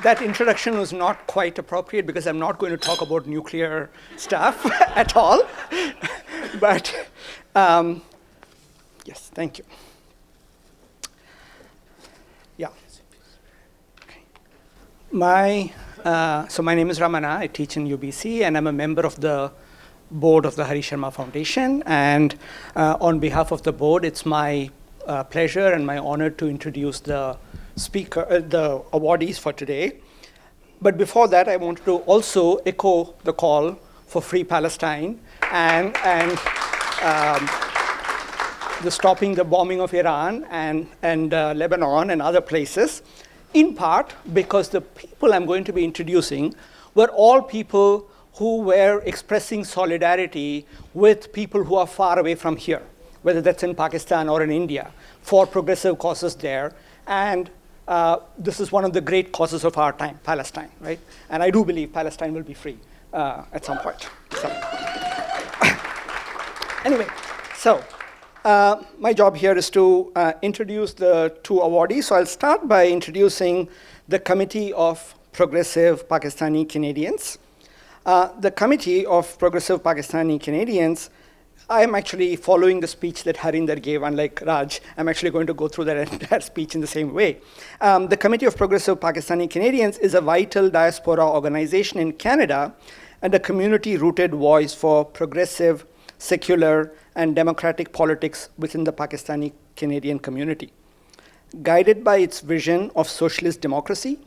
That introduction was not quite appropriate because I'm not going to talk about nuclear stuff at all. But yes, thank you. Yeah. So my name is Ramana. I teach in UBC, and I'm a member of the board of the Sharma Foundation. And on behalf of the board, it's my pleasure and my honor to introduce the the awardees for today. But before that, I wanted to also echo the call for free Palestine and the stopping the bombing of Iran and Lebanon and other places, in part because the people I'm going to be introducing were all people who were expressing solidarity with people who are far away from here, whether that's in Pakistan or in India, for progressive causes there. And this is one of the great causes of our time, Palestine, right? And I do believe Palestine will be free at some point. So. Anyway, so my job here is to introduce the two awardees. So I'll start by introducing the Committee of Progressive Pakistani Canadians. The Committee of Progressive Pakistani Canadians I'm actually following the speech that Hermender gave, unlike Raj. I'm actually going to go through that entire speech in the same way. The Committee of Progressive Pakistani Canadians is a vital diaspora organization in Canada and a community-rooted voice for progressive, secular, and democratic politics within the Pakistani Canadian community. Guided by its vision of socialist democracy,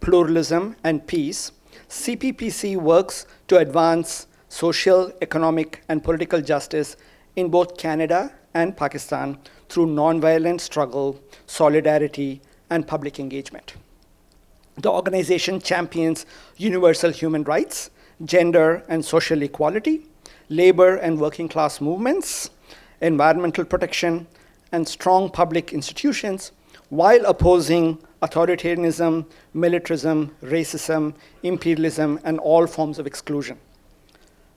pluralism, and peace, CPPC works to advance social, economic, and political justice in both Canada and Pakistan through nonviolent struggle, solidarity, and public engagement. The organization champions universal human rights, gender and social equality, labor and working class movements, environmental protection, and strong public institutions, while opposing authoritarianism, militarism, racism, imperialism, and all forms of exclusion.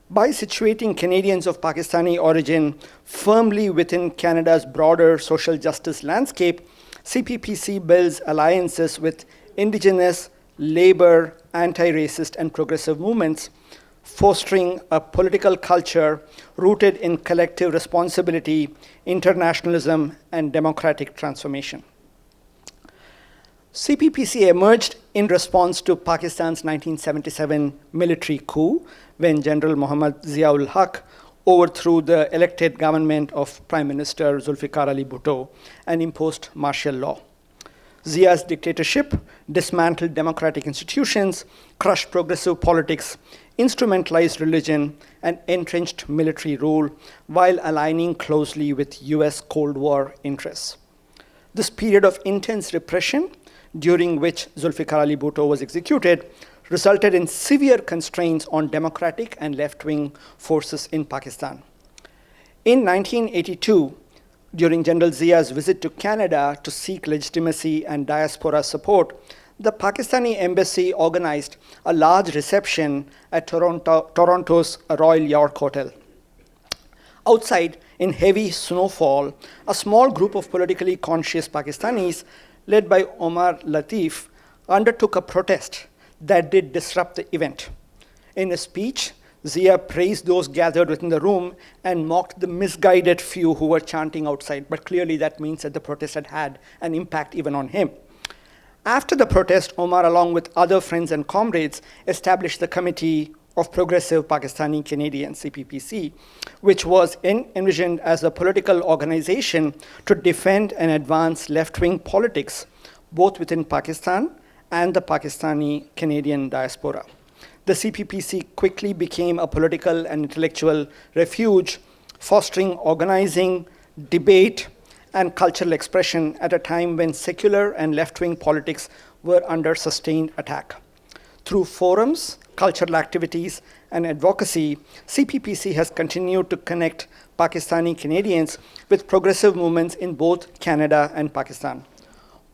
By situating Canadians of Pakistani origin firmly within Canada's broader social justice landscape, CPPC builds alliances with Indigenous, labor, anti-racist, and progressive movements, fostering a political culture rooted in collective responsibility, internationalism, and democratic transformation. CPPC emerged in response to Pakistan's 1977 military coup, when General Muhammad Zia-ul Haq overthrew the elected government of Prime Minister Zulfikar Ali Bhutto and imposed martial law. Zia's dictatorship dismantled democratic institutions, crushed progressive politics, instrumentalized religion, and entrenched military rule while aligning closely with US Cold War interests. This period of intense repression, during which Zulfikar Ali Bhutto was executed, resulted in severe constraints on democratic and left-wing forces in Pakistan. In 1982, during General Zia's visit to Canada to seek legitimacy and diaspora support, the Pakistani embassy organized a large reception at Toronto's Royal York Hotel. Outside, in heavy snowfall, a small group of politically conscious Pakistanis, led by Omar Latif, undertook a protest that did disrupt the event. In a speech, Zia praised those gathered within the room and mocked the misguided few who were chanting outside, but clearly that means that the protest had had an impact even on him. After the protest, Omar, along with other friends and comrades, established the Committee of Progressive Pakistani Canadians, CPPC, which was envisioned as a political organization to defend and advance left-wing politics, both within Pakistan and the Pakistani Canadian diaspora. The CPPC quickly became a political and intellectual refuge, fostering organizing, debate, and cultural expression at a time when secular and left-wing politics were under sustained attack. Through forums, cultural activities, and advocacy, CPPC has continued to connect Pakistani Canadians with progressive movements in both Canada and Pakistan.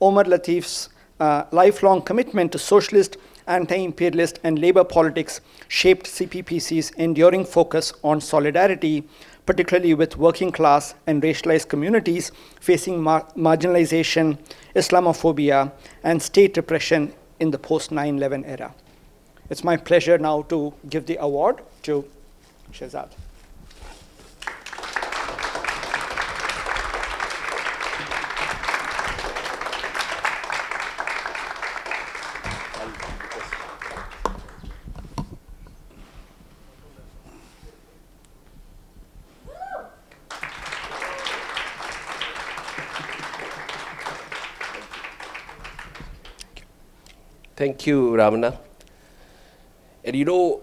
Omar Latif's lifelong commitment to socialist, anti-imperialist, and labor politics shaped CPPC's enduring focus on solidarity, particularly with working class and racialized communities facing marginalization, Islamophobia, and state repression in the post-9/11 era. It's my pleasure now to give the award to Shehzad. Thank you, Ramana. And you know,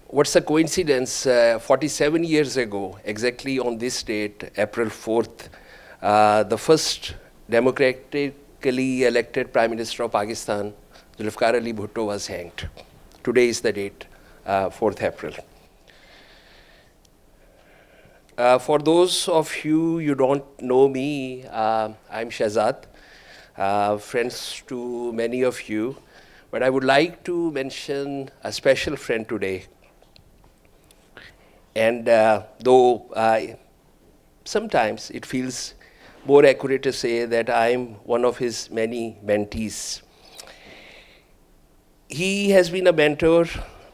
what's a coincidence? 47 years ago, exactly on this date, April 4th, the first democratically elected Prime Minister of Pakistan, Zulfikar Ali Bhutto, was hanged. Today is the date, 4th April. For those of you who don't know me, I'm Shehzad, friends to many of you. But I would like to mention a special friend today. And though sometimes it feels more accurate to say that I'm one of his many mentees. He has been a mentor,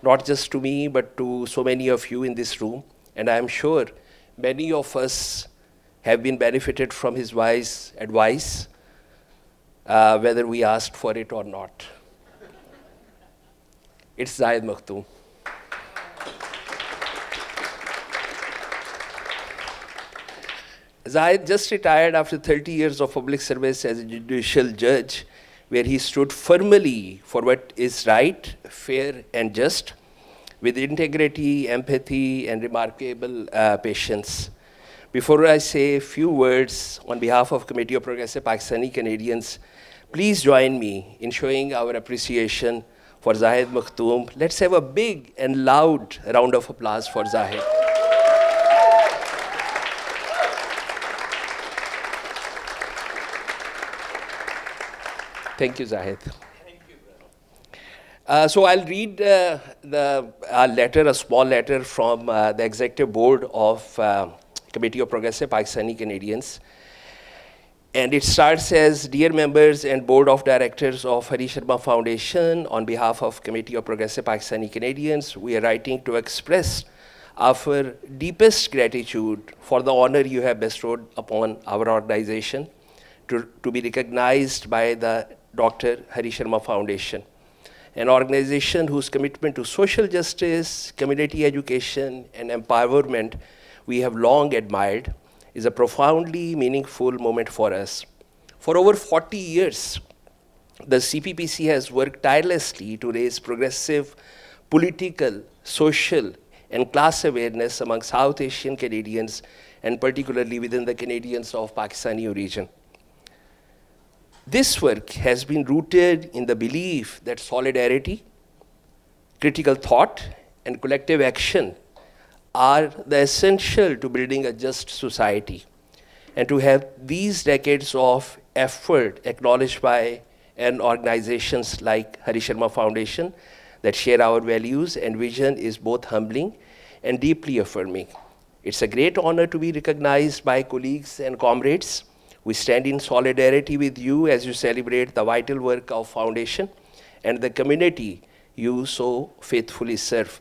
not just to me, but to so many of you in this room. And I'm sure many of us have been benefited from his wise advice, whether we asked for it or not. It's Zahid Makhtoom. Zahid just retired after 30 years of public service as a judicial judge, where he stood firmly for what is right, fair, and just, with integrity, empathy, and remarkable patience. Before I say a few words on behalf of Committee of Progressive Pakistani Canadians, please join me in showing our appreciation for Zahid Makhtoom. Let's have a big and loud round of applause for Zahid. Thank you, Zahid. Thank you, so I'll read the letter, a small letter from the Executive Board of Committee of Progressive Pakistani Canadians. And it starts as, Dear members and Board of Directors of Sharma Foundation, on behalf of Committee of Progressive Pakistani Canadians, we are writing to express our deepest gratitude for the honor you have bestowed upon our organization to be recognized by the Dr. Sharma Foundation, an organization whose commitment to social justice, community education, and empowerment we have long admired, is a profoundly meaningful moment for us. For over 40 years, the CPPC has worked tirelessly to raise progressive political, social, and class awareness among South Asian Canadians, and particularly within the Canadians of Pakistani origin. This work has been rooted in the belief that solidarity, critical thought, and collective action are the essential to building a just society. And to have these decades of effort acknowledged by organizations like Sharma Foundation that share our values and vision is both humbling and deeply affirming. It's a great honor to be recognized by colleagues and comrades. We stand in solidarity with you as you celebrate the vital work of Foundation and the community you so faithfully serve.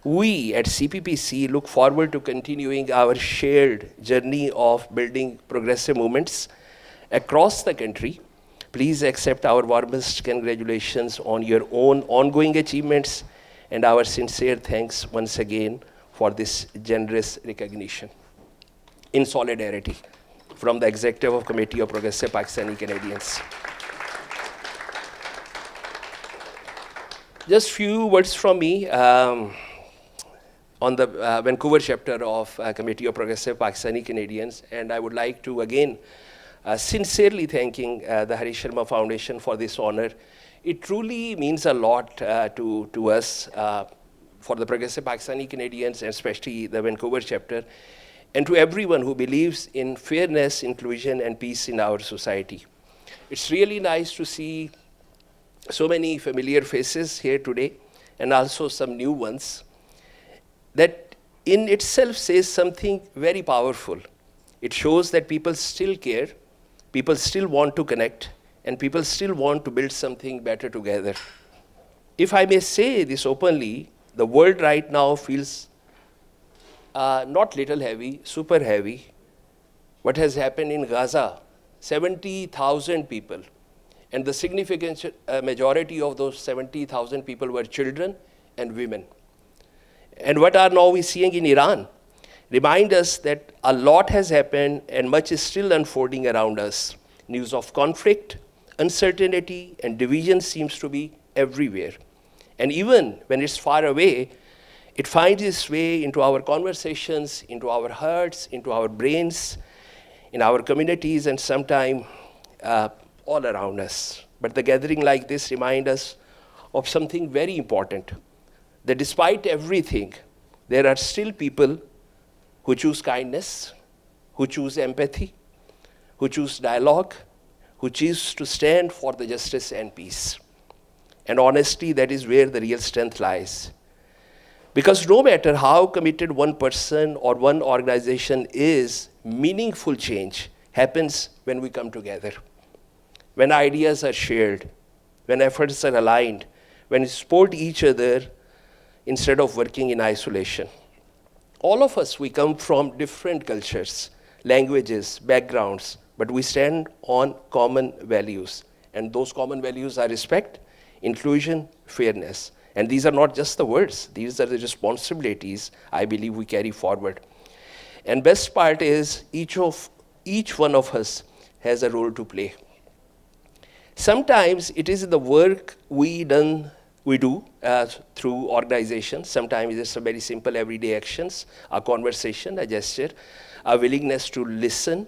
We at CPPC look forward to continuing our shared journey of building progressive movements across the country. Please accept our warmest congratulations on your own ongoing achievements and our sincere thanks once again for this generous recognition. In solidarity, from the Executive of Committee of Progressive Pakistani Canadians. Just few words from me on the Vancouver chapter of Committee of Progressive Pakistani Canadians, and I would like to again sincerely thanking the Sharma Foundation for this honor. It truly means a lot to us, for the Progressive Pakistani Canadians, and especially the Vancouver chapter, and to everyone who believes in fairness, inclusion, and peace in our society. It's really nice to see so many familiar faces here today, and also some new ones, that in itself says something very powerful. It shows that people still care, people still want to connect, and people still want to build something better together. If I may say this openly, the world right now feels not little heavy, super heavy. What has happened in Gaza, 70,000 people, and the significant majority of those 70,000 people were children and women. And what are now we seeing in Iran remind us that a lot has happened and much is still unfolding around us. News of conflict, uncertainty, and division seems to be everywhere. And even when it's far away, it finds its way into our conversations, into our hearts, into our brains, in our communities, and sometimes all around us. But the gathering like this reminds us of something very important, that despite everything, there are still people who choose kindness, who choose empathy, who choose dialogue, who choose to stand for the justice and peace. And honestly, that is where the real strength lies. Because no matter how committed one person or one organization is, meaningful change happens when we come together, when ideas are shared, when efforts are aligned, when we support each other instead of working in isolation. All of us, we come from different cultures, languages, backgrounds, but we stand on common values. And those common values are respect, inclusion, fairness. And these are not just the words, these are the responsibilities I believe we carry forward. And best part is each one of us has a role to play. Sometimes it is the work we do through organizations. Sometimes it's a very simple everyday actions, a conversation, a gesture, a willingness to listen.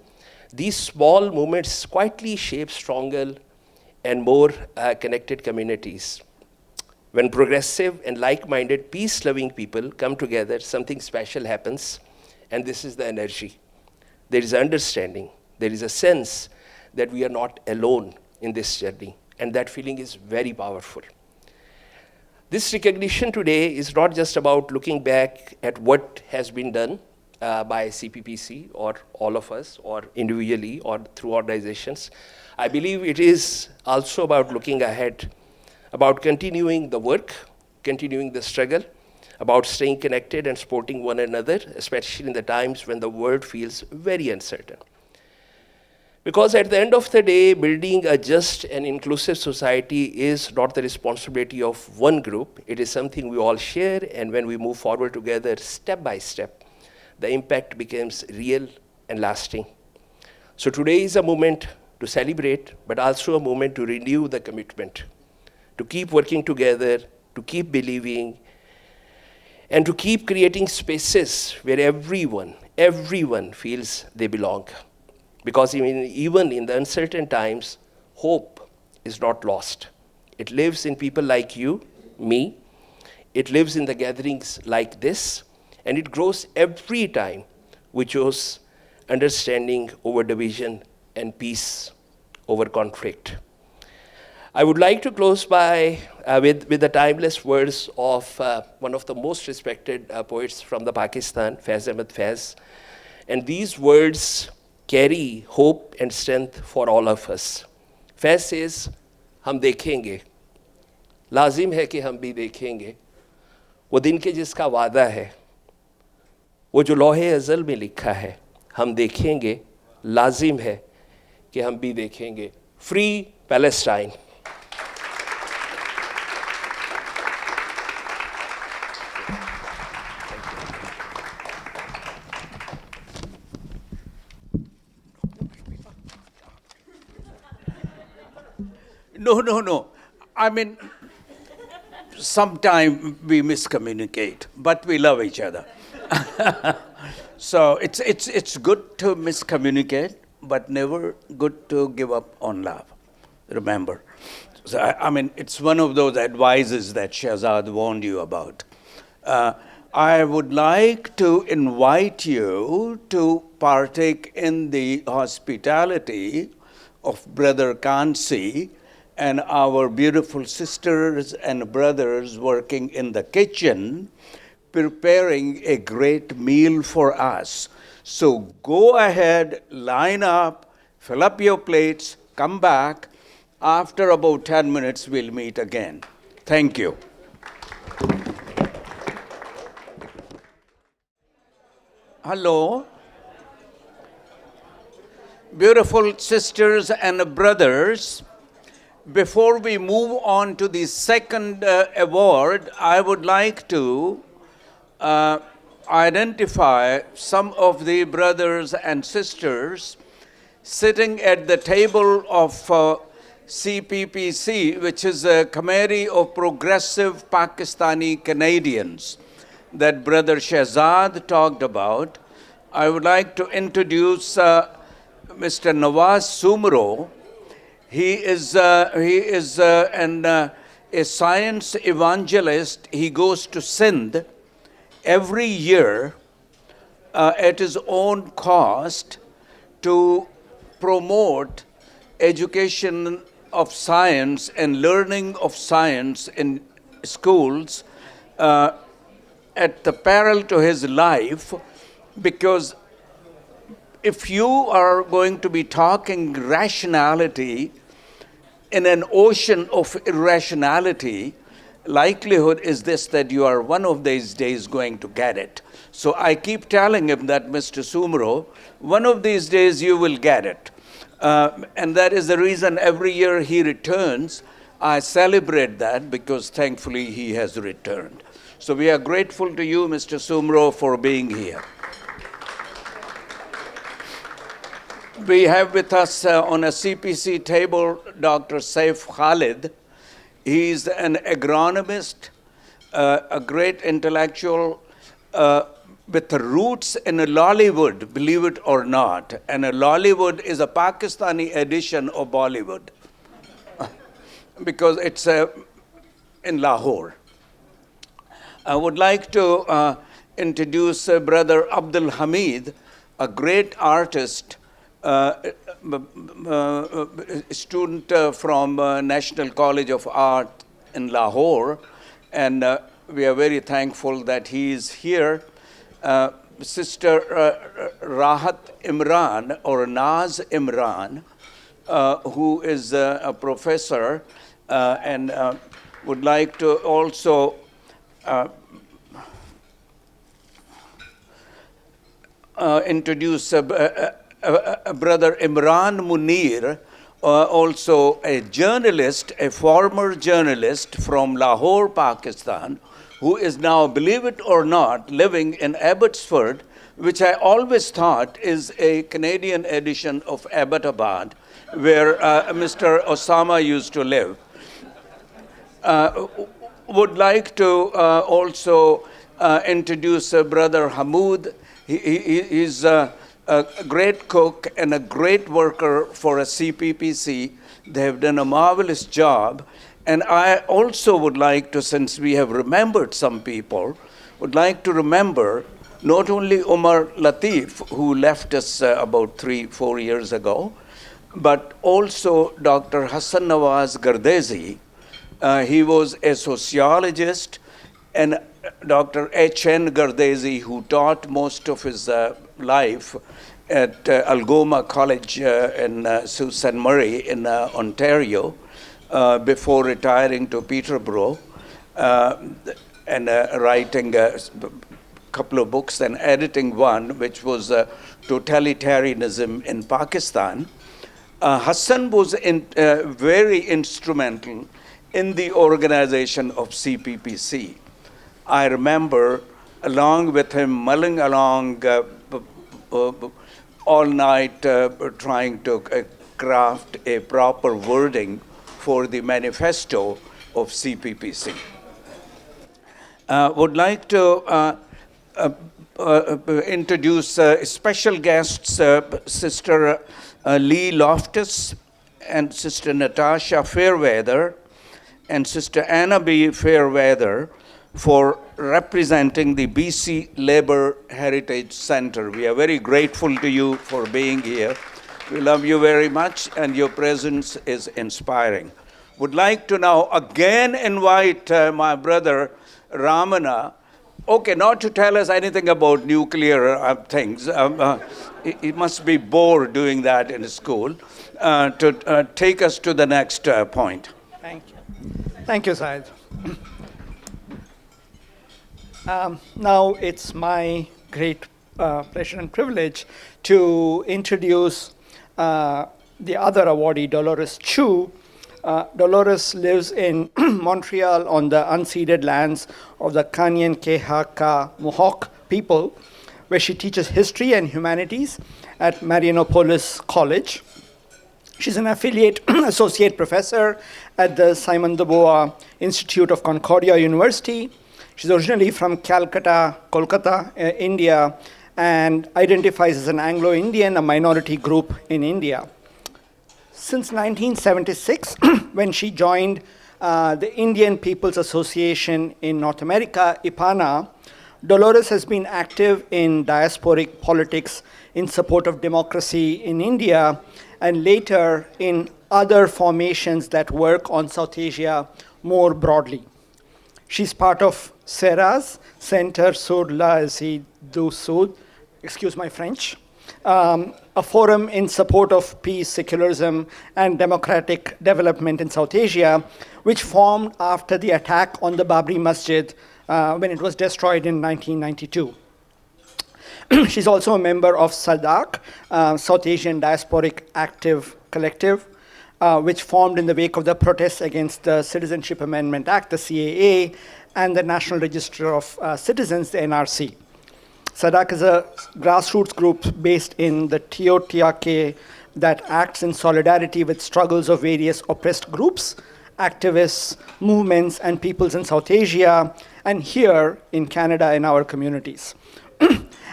These small moments quietly shape stronger and more connected communities. When progressive and like-minded, peace-loving people come together, something special happens, and this is the energy. There is understanding. There is a sense that we are not alone in this journey, and that feeling is very powerful. This recognition today is not just about looking back at what has been done by CPPC or all of us, or individually, or through organizations. I believe it is also about looking ahead, about continuing the work, continuing the struggle, about staying connected and supporting one another, especially in the times when the world feels very uncertain. Because at the end of the day, building a just and inclusive society is not the responsibility of one group. It is something we all share, and when we move forward together, step by step, the impact becomes real and lasting. So today is a moment to celebrate, but also a moment to renew the commitment, to keep working together, to keep believing, and to keep creating spaces where everyone feels they belong. Because even in the uncertain times, hope is not lost. It lives in people like you, me. It lives in the gatherings like this, and it grows every time we choose understanding over division and peace over conflict. I would like to close by with the timeless words of one of the most respected poets from the Pakistan, Faiz Ahmed Faiz. And these words carry hope and strength for all of us. Faiz says, हम देखेंगे, लाजिम है कि हम भी देखेंगे, वो दिन के जिसका वादा है, वो जो लौहे अज़ल में लिखा है, हम देखेंगे, लाजिम है कि हम भी देखेंगे. Free Palestine. No. I mean, sometimes we miscommunicate, but we love each other. So it's good to miscommunicate, but never good to give up on love. Remember. So I mean, it's one of those advices that Shahzad warned you about. I would like to invite you to partake in the hospitality of Brother Kansi and our beautiful sisters and brothers working in the kitchen, preparing a great meal for us. So go ahead, line up, fill up your plates, come back. After about 10 minutes, we'll meet again. Thank you. Hello. Beautiful sisters and brothers, before we move on to the second award, I would like to identify some of the brothers and sisters sitting at the table of CPPC, which is a Committee of Progressive Pakistani Canadians that Brother Shahzad talked about. I would like to introduce Mr. Nawaz Sumro. He is a science evangelist. He goes to Singh every year at his own cost to promote education of science and learning of science in schools at the peril to his life, because if you are going to be talking rationality in an ocean of irrationality, likelihood is this that you are one of these days going to get it. So I keep telling him that, Mr. Sumro, one of these days you will get it. And that is the reason every year he returns, I celebrate that, because thankfully he has returned. So we are grateful to you, Mr. Sumro, for being here. We have with us on a CPC table Dr. Saif Khalid. He's an agronomist, a great intellectual with roots in Lollywood, believe it or not. And Lollywood is a Pakistani edition of Bollywood because it's in Lahore. I would like to introduce Brother Abdul Hamid, a great artist, student from National College of Art in Lahore, and we are very thankful that he is here. Sister Rahat Imran, or Naz Imran, who is a professor, and would like to also introduce Brother Imran Munir, also a journalist, a former journalist from Lahore, Pakistan, who is now, believe it or not, living in Abbotsford, which I always thought is a Canadian edition of Abbottabad, where Mr. Osama used to live. Would like to also introduce Brother Hamoud. He's a great cook and a great worker for a CPPC. They have done a marvelous job. And I also would like to, since we have remembered some people, would like to remember not only Omar Latif, who left us about 3-4 years ago, but also Dr. Hassan Nawaz Gardezi. He was a sociologist, and Dr. H.N. Gardezi, who taught most of his life at Algoma College in Sault Ste. Marie in Ontario, before retiring to Peterborough and writing a couple of books and editing one, which was Totalitarianism in Pakistan. Hassan was very instrumental in the organization of CPPC. I remember, along with him, mulling along all night, trying to craft a proper wording for the manifesto of CPPC. Would like to introduce special guests, Sister Lee Loftus and Sister Natasha Fairweather and Sister Anna B. Fairweather, for representing the BC Labour Heritage Center. We are very grateful to you for being here. We love you very much, and your presence is inspiring. Would like to now again invite my brother Ramana, okay, not to tell us anything about nuclear things. He must be bored doing that in school, to take us to the next point. Thank you. Thank you, Syed. Now it's my great pleasure and privilege to introduce the other awardee, Dolores Chew. Dolores lives in Montreal on the unceded lands of the Kanyen-Kehaka Mohawk people, where she teaches history and humanities at Marianopolis College. She's an affiliate associate professor at the Simon de Beauvoir Institute of Concordia University. She's originally from Calcutta, Kolkata, India, and identifies as an Anglo-Indian, a minority group in India. Since 1976, when she joined the Indian People's Association in North America, IPANA, Dolores has been active in diasporic politics in support of democracy in India, and later in other formations that work on South Asia more broadly. She's part of CERA's, Centre sur la Asie du Sud, excuse my French, a forum in support of peace, secularism, and democratic development in South Asia, which formed after the attack on the Babri Masjid when it was destroyed in 1992. She's also a member of SADAC, South Asian Diasporic Active Collective, which formed in the wake of the protests against the Citizenship Amendment Act, the CAA, and the National Register of Citizens, the NRC. SADAC is a grassroots group based in the Teotihuacan that acts in solidarity with struggles of various oppressed groups, activists, movements, and peoples in South Asia, and here in Canada in our communities.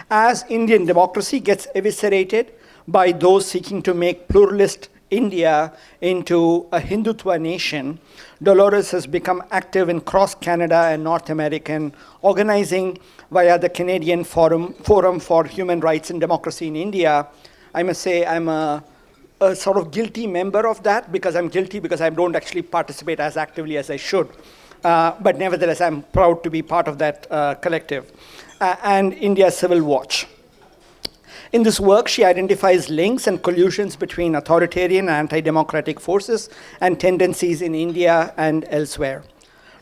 As Indian democracy gets eviscerated by those seeking to make pluralist India into a Hindutva nation, Dolores has become active in cross-Canada and North American organizing via the Canadian Forum for Human Rights and Democracy in India. I must say I'm a sort of guilty member of that because I'm guilty because I don't actually participate as actively as I should. But nevertheless, I'm proud to be part of that collective. And India Civil Watch. In this work, she identifies links and collusions between authoritarian and anti-democratic forces and tendencies in India and elsewhere.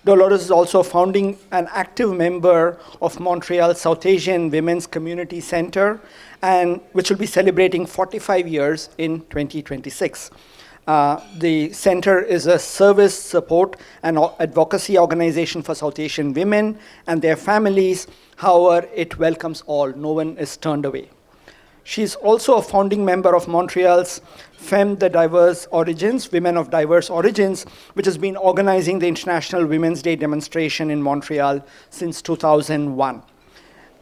Dolores is also founding an active member of Montreal South Asian Women's Community Center, and which will be celebrating 45 years in 2026. The center is a service, support, and advocacy organization for South Asian women and their families. However, it welcomes all. No one is turned away. She's also a founding member of Montreal's Femmes de Diverse Origins, Women of Diverse Origins, which has been organizing the International Women's Day demonstration in Montreal since 2001.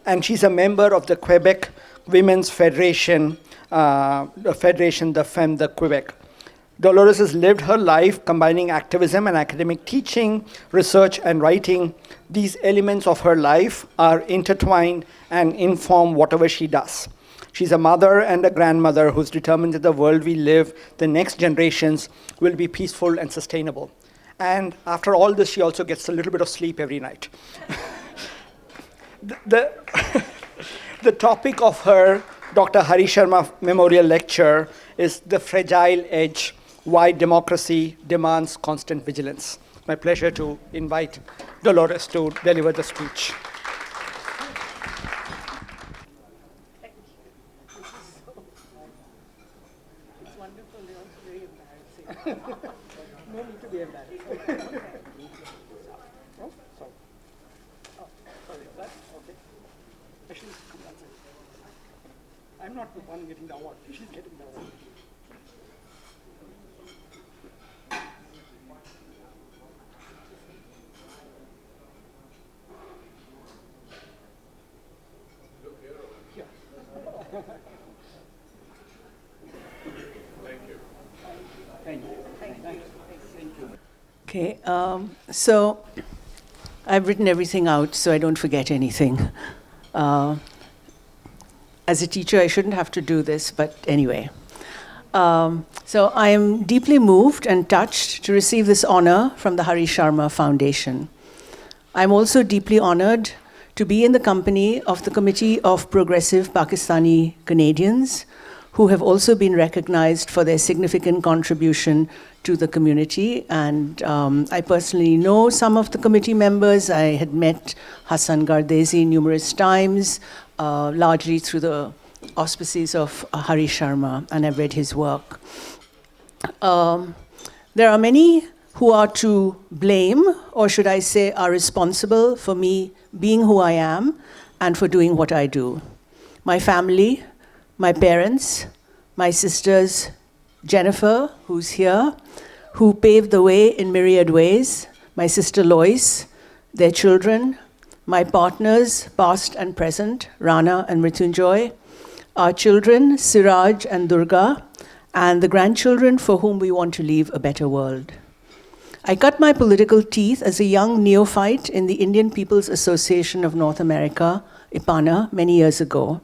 And she's a member of the Quebec Women's Federation, the Femmes de Quebec. Dolores has lived her life combining activism and academic teaching, research, and writing. These elements of her life are intertwined and inform whatever she does. She's a mother and a grandmother who's determined that the world we live, the next generations, will be peaceful and sustainable. And after all this, she also gets a little bit of sleep every night. The topic of her Dr. Hari Sharma Memorial Lecture is The Fragile Edge, Why Democracy Demands Constant Vigilance. My pleasure to invite Dolores to deliver the speech. No need to be embarrassed. Oh, sorry. Oh, sorry. That? Okay. Actually, come that side. I'm not the one getting the award. She's getting the award. Okay, so I've written everything out so I don't forget anything. As a teacher, I shouldn't have to do this, but anyway. So I am deeply moved and touched to receive this honor from the Hari Sharma Foundation. I'm also deeply honored to be in the company of the Committee of Progressive Pakistani Canadians, who have also been recognized for their significant contribution to the community. And I personally know some of the committee members. I had met Hassan Gardezi numerous times, largely through the auspices of Hari Sharma, and I've read his work. There are many who are to blame, or should I say are responsible for me being who I am and for doing what I do. My family, my parents, my sisters, Jennifer, who's here, who paved the way in myriad ways, my sister Lois, their children, my partners, past and present, Rana and Mrityunjoy, our children, Siraj and Durga, and the grandchildren for whom we want to leave a better world. I cut my political teeth as a young neophyte in the Indian People's Association of North America, IPANA, many years ago,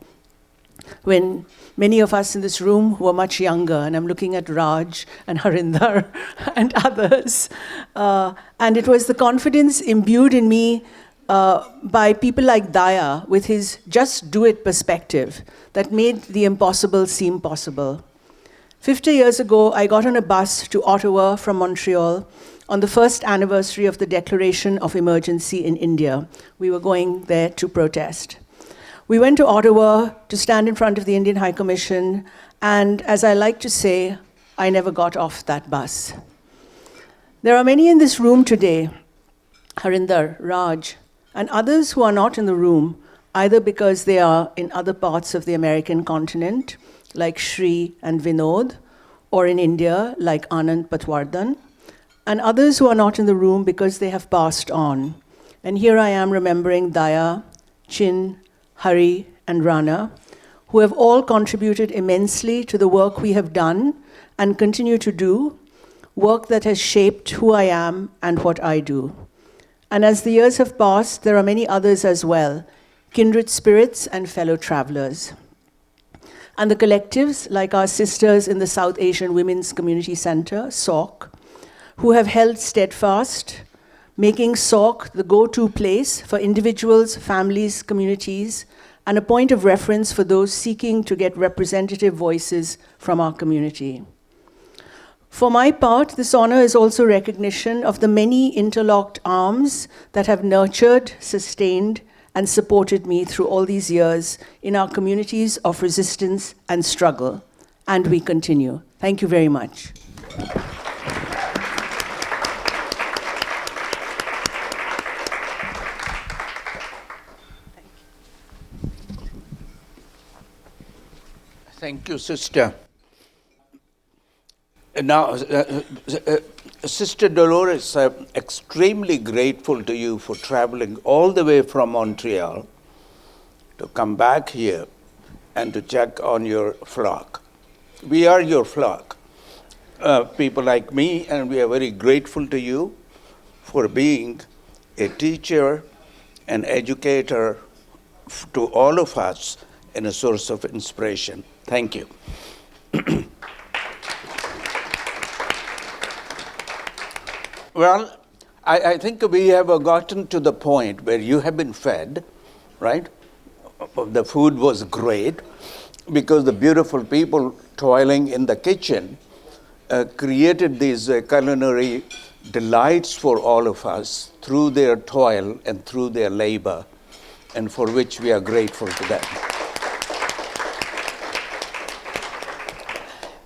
when many of us in this room were much younger, and I'm looking at Raj and Hermender and others. And it was the confidence imbued in me by people like Daya with his just do it perspective that made the impossible seem possible. 50 years ago, I got on a bus to Ottawa from Montreal on the first anniversary of the declaration of emergency in India. We were going there to protest. We went to Ottawa to stand in front of the Indian High Commission, and as I like to say, I never got off that bus. There are many in this room today, Hermender, Raj, and others who are not in the room, either because they are in other parts of the American continent, like Shri and Vinod, or in India, like Anand Patwardhan, and others who are not in the room because they have passed on. And here I am remembering Daya, Chin, Hari, and Rana, who have all contributed immensely to the work we have done and continue to do, work that has shaped who I am and what I do. And as the years have passed, there are many others as well, kindred spirits and fellow travelers. And the collectives, like our sisters in the South Asian Women's Community Center, SAWC, who have held steadfast, making SAWC the go-to place for individuals, families, communities, and a point of reference for those seeking to get representative voices from our community. For my part, this honor is also recognition of the many interlocked arms that have nurtured, sustained, and supported me through all these years in our communities of resistance and struggle. And we continue. Thank you very much. Thank you, sister. Now, Sister Dolores, I'm extremely grateful to you for traveling all the way from Montreal to come back here and to check on your flock. We are your flock, people like me, and we are very grateful to you for being a teacher, an educator to all of us, and a source of inspiration. Thank you. Well, I think we have gotten to the point where you have been fed, right? The food was great because the beautiful people toiling in the kitchen created these culinary delights for all of us through their toil and through their labor, and for which we are grateful to them.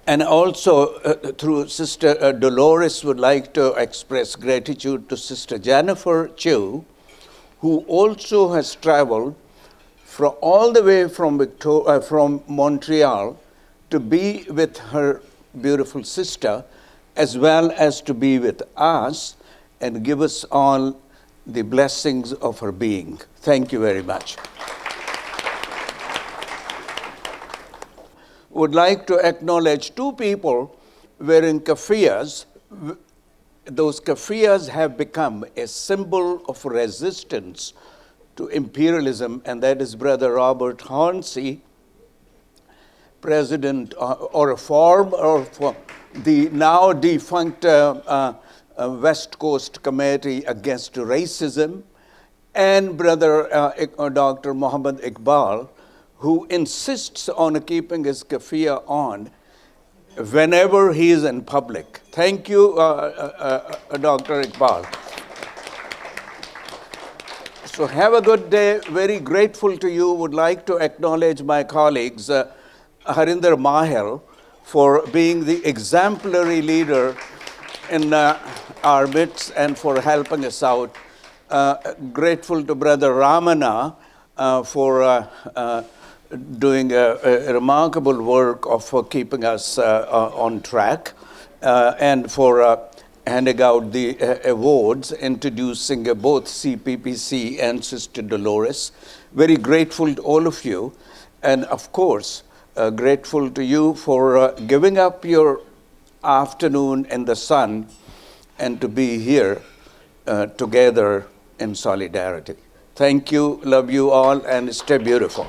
And also, through Sister Dolores, would like to express gratitude to Sister Jennifer Chew, who also has traveled all the way from Montreal to be with her beautiful sister, as well as to be with us and give us all the blessings of her being. Thank you very much. Would like to acknowledge two people wearing keffiyehs. Those keffiyehs have become a symbol of resistance to imperialism, and that is Brother Robert Hornsey, president or a former of the now defunct West Coast Committee Against Racism, and Brother Dr. Muhammad Iqbal, who insists on keeping his keffiyeh on whenever he is in public. Thank you, Dr. Iqbal. So have a good day. Very grateful to you. Would like to acknowledge my colleagues, Harinder Mahel, for being the exemplary leader in our midst and for helping us out. Grateful to Brother Ramana for doing a remarkable work of keeping us on track, and for handing out the awards, introducing both CPPC and Sister Dolores. Very grateful to all of you, and of course, grateful to you for giving up your afternoon in the sun and to be here together in solidarity. Thank you, love you all, and stay beautiful.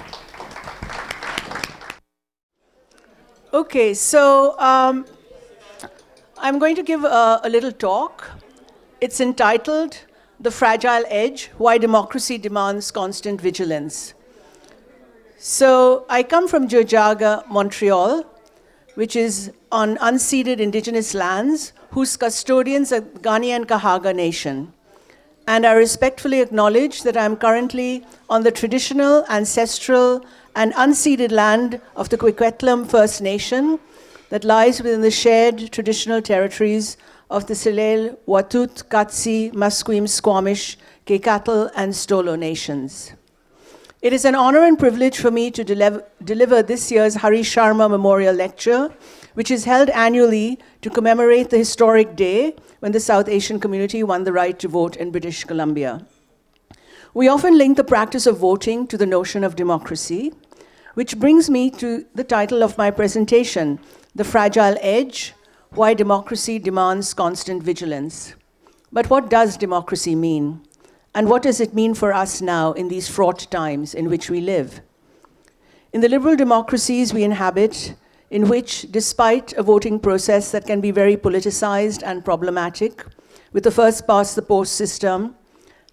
Okay, so I'm going to give a little talk. It's entitled The Fragile Edge, Why Democracy Demands Constant Vigilance. So I come from Jojaga, Montreal, which is on unceded indigenous lands, whose custodians are Gani and Kahaga Nation. and I respectfully acknowledge that I am currently on the traditional, ancestral, and unceded land of the Coquitlam First Nation that lies within the shared traditional territories of the Tsilel, Watut, Katsi, Musqueam, Squamish, Kekatl, and Stolo nations. It is an honor and privilege for me to deliver this year's Sharma Memorial Lecture, which is held annually to commemorate the historic day when the South Asian community won the right to vote in British Columbia. We often link the practice of voting to the notion of democracy, which brings me to the title of my presentation, The Fragile Edge, Why Democracy Demands Constant Vigilance. But what does democracy mean? And what does it mean for us now in these fraught times in which we live? In the liberal democracies we inhabit, in which, despite a voting process that can be very politicized and problematic, with the first-past-the-post system,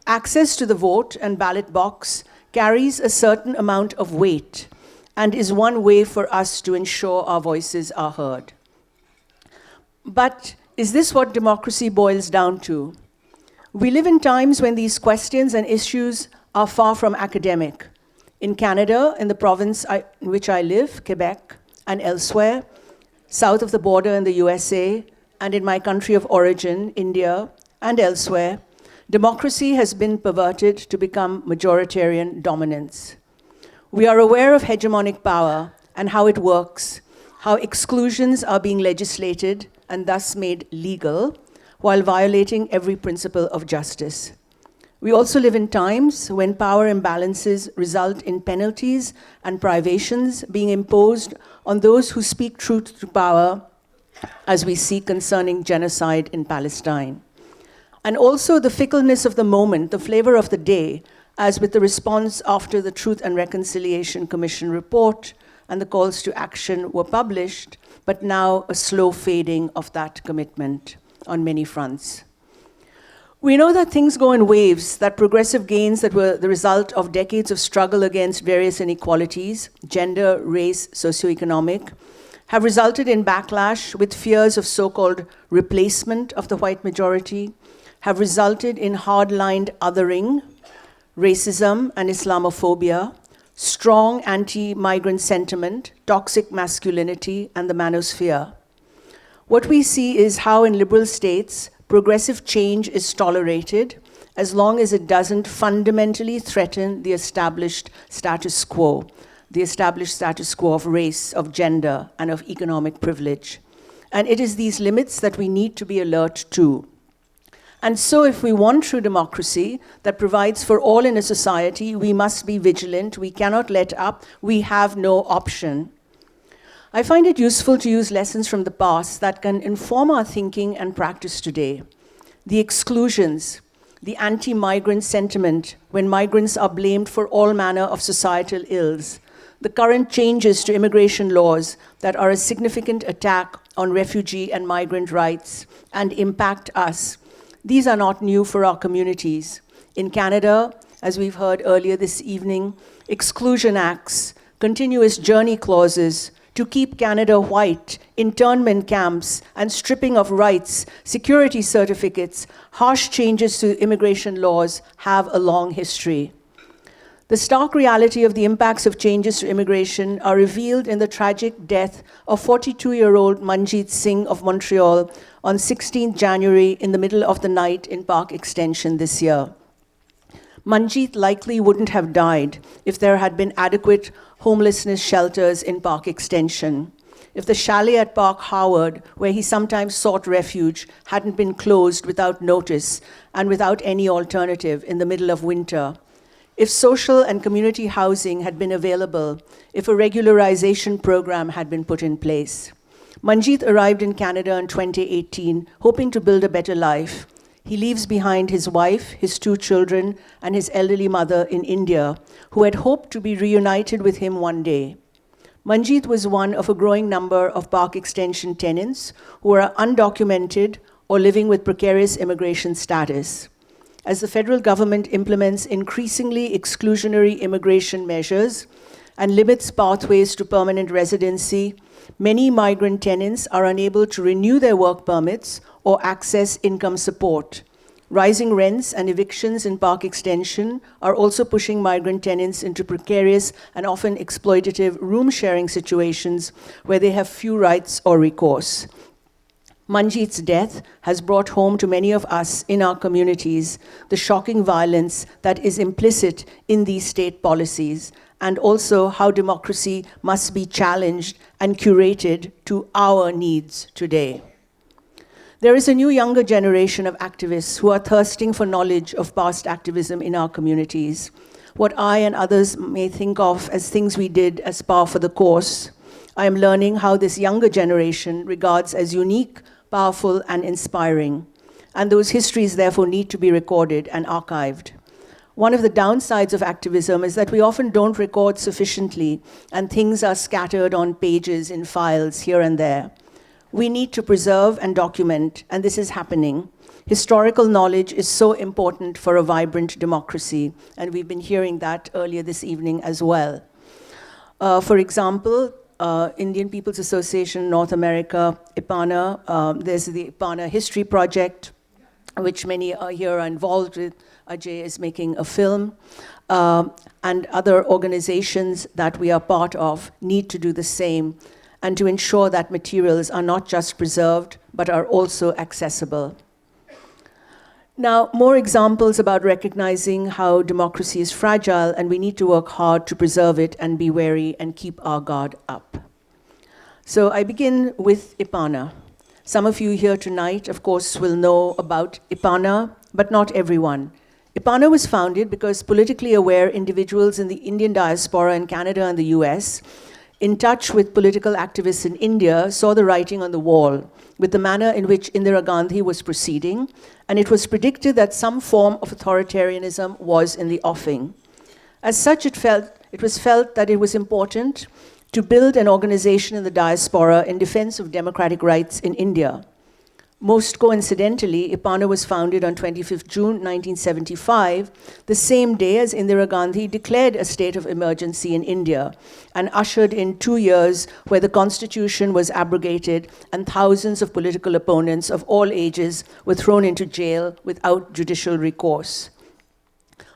access to the vote and ballot box carries a certain amount of weight and is one way for us to ensure our voices are heard. But is this what democracy boils down to? We live in times when these questions and issues are far from academic. In Canada, in the province in which I live, Quebec, and elsewhere, south of the border in the USA, and in my country of origin, India, and elsewhere, democracy has been perverted to become majoritarian dominance. We are aware of hegemonic power and how it works, how exclusions are being legislated and thus made legal, while violating every principle of justice. We also live in times when power imbalances result in penalties and privations being imposed on those who speak truth to power, as we see concerning genocide in Palestine. And also the fickleness of the moment, the flavor of the day, as with the response after the Truth and Reconciliation Commission report and the calls to action were published, but now a slow fading of that commitment on many fronts. We know that things go in waves, that progressive gains that were the result of decades of struggle against various inequalities, gender, race, socioeconomic, have resulted in backlash with fears of so-called replacement of the white majority, have resulted in hard-lined othering, racism and Islamophobia, strong anti-migrant sentiment, toxic masculinity, and the manosphere. What we see is how in liberal states, progressive change is tolerated as long as it doesn't fundamentally threaten the established status quo of race, of gender, and of economic privilege. And it is these limits that we need to be alert to. And so if we want true democracy that provides for all in a society, we must be vigilant, we cannot let up, we have no option. I find it useful to use lessons from the past that can inform our thinking and practice today. The exclusions, the anti-migrant sentiment when migrants are blamed for all manner of societal ills, the current changes to immigration laws that are a significant attack on refugee and migrant rights and impact us. These are not new for our communities. In Canada, as we've heard earlier this evening, exclusion acts, continuous journey clauses, to keep Canada white, internment camps, and stripping of rights, security certificates, harsh changes to immigration laws have a long history. The stark reality of the impacts of changes to immigration are revealed in the tragic death of 42-year-old Manjeet Singh of Montreal on 16 January in the middle of the night in Park Extension this year. Manjeet likely wouldn't have died if there had been adequate homelessness shelters in Park Extension, if the chalet at Park Howard, where he sometimes sought refuge, hadn't been closed without notice and without any alternative in the middle of winter, if social and community housing had been available, if a regularization program had been put in place. Manjeet arrived in Canada in 2018, hoping to build a better life. He leaves behind his wife, his 2 children, and his elderly mother in India, who had hoped to be reunited with him one day. Manjeet was one of a growing number of Park Extension tenants who are undocumented or living with precarious immigration status. As the federal government implements increasingly exclusionary immigration measures and limits pathways to permanent residency, many migrant tenants are unable to renew their work permits or access income support. Rising rents and evictions in Park Extension are also pushing migrant tenants into precarious and often exploitative room-sharing situations where they have few rights or recourse. Manjeet's death has brought home to many of us in our communities the shocking violence that is implicit in these state policies, and also how democracy must be challenged and curated to our needs today. There is a new younger generation of activists who are thirsting for knowledge of past activism in our communities. What I and others may think of as things we did as par for the course, I am learning how this younger generation regards as unique, powerful, and inspiring. And those histories therefore need to be recorded and archived. One of the downsides of activism is that we often don't record sufficiently and things are scattered on pages in files here and there. We need to preserve and document, and this is happening. Historical knowledge is so important for a vibrant democracy, and we've been hearing that earlier this evening as well. For example, Indian People's Association North America, IPANA, there's the IPANA History Project, which many here are involved with. Ajay is making a film, and other organizations that we are part of need to do the same, and to ensure that materials are not just preserved, but are also accessible. Now, more examples about recognizing how democracy is fragile, and we need to work hard to preserve it and be wary and keep our guard up. So I begin with IPANA. Some of you here tonight, of course, will know about IPANA, but not everyone. IPANA was founded because politically aware individuals in the Indian diaspora in Canada and the US, in touch with political activists in India, saw the writing on the wall with the manner in which Indira Gandhi was proceeding, and it was predicted that some form of authoritarianism was in the offing. As such, it was felt that it was important to build an organization in the diaspora in defense of democratic rights in India. Most coincidentally, IPANA was founded on 25th June 1975, the same day as Indira Gandhi declared a state of emergency in India and ushered in 2 years where the constitution was abrogated and thousands of political opponents of all ages were thrown into jail without judicial recourse.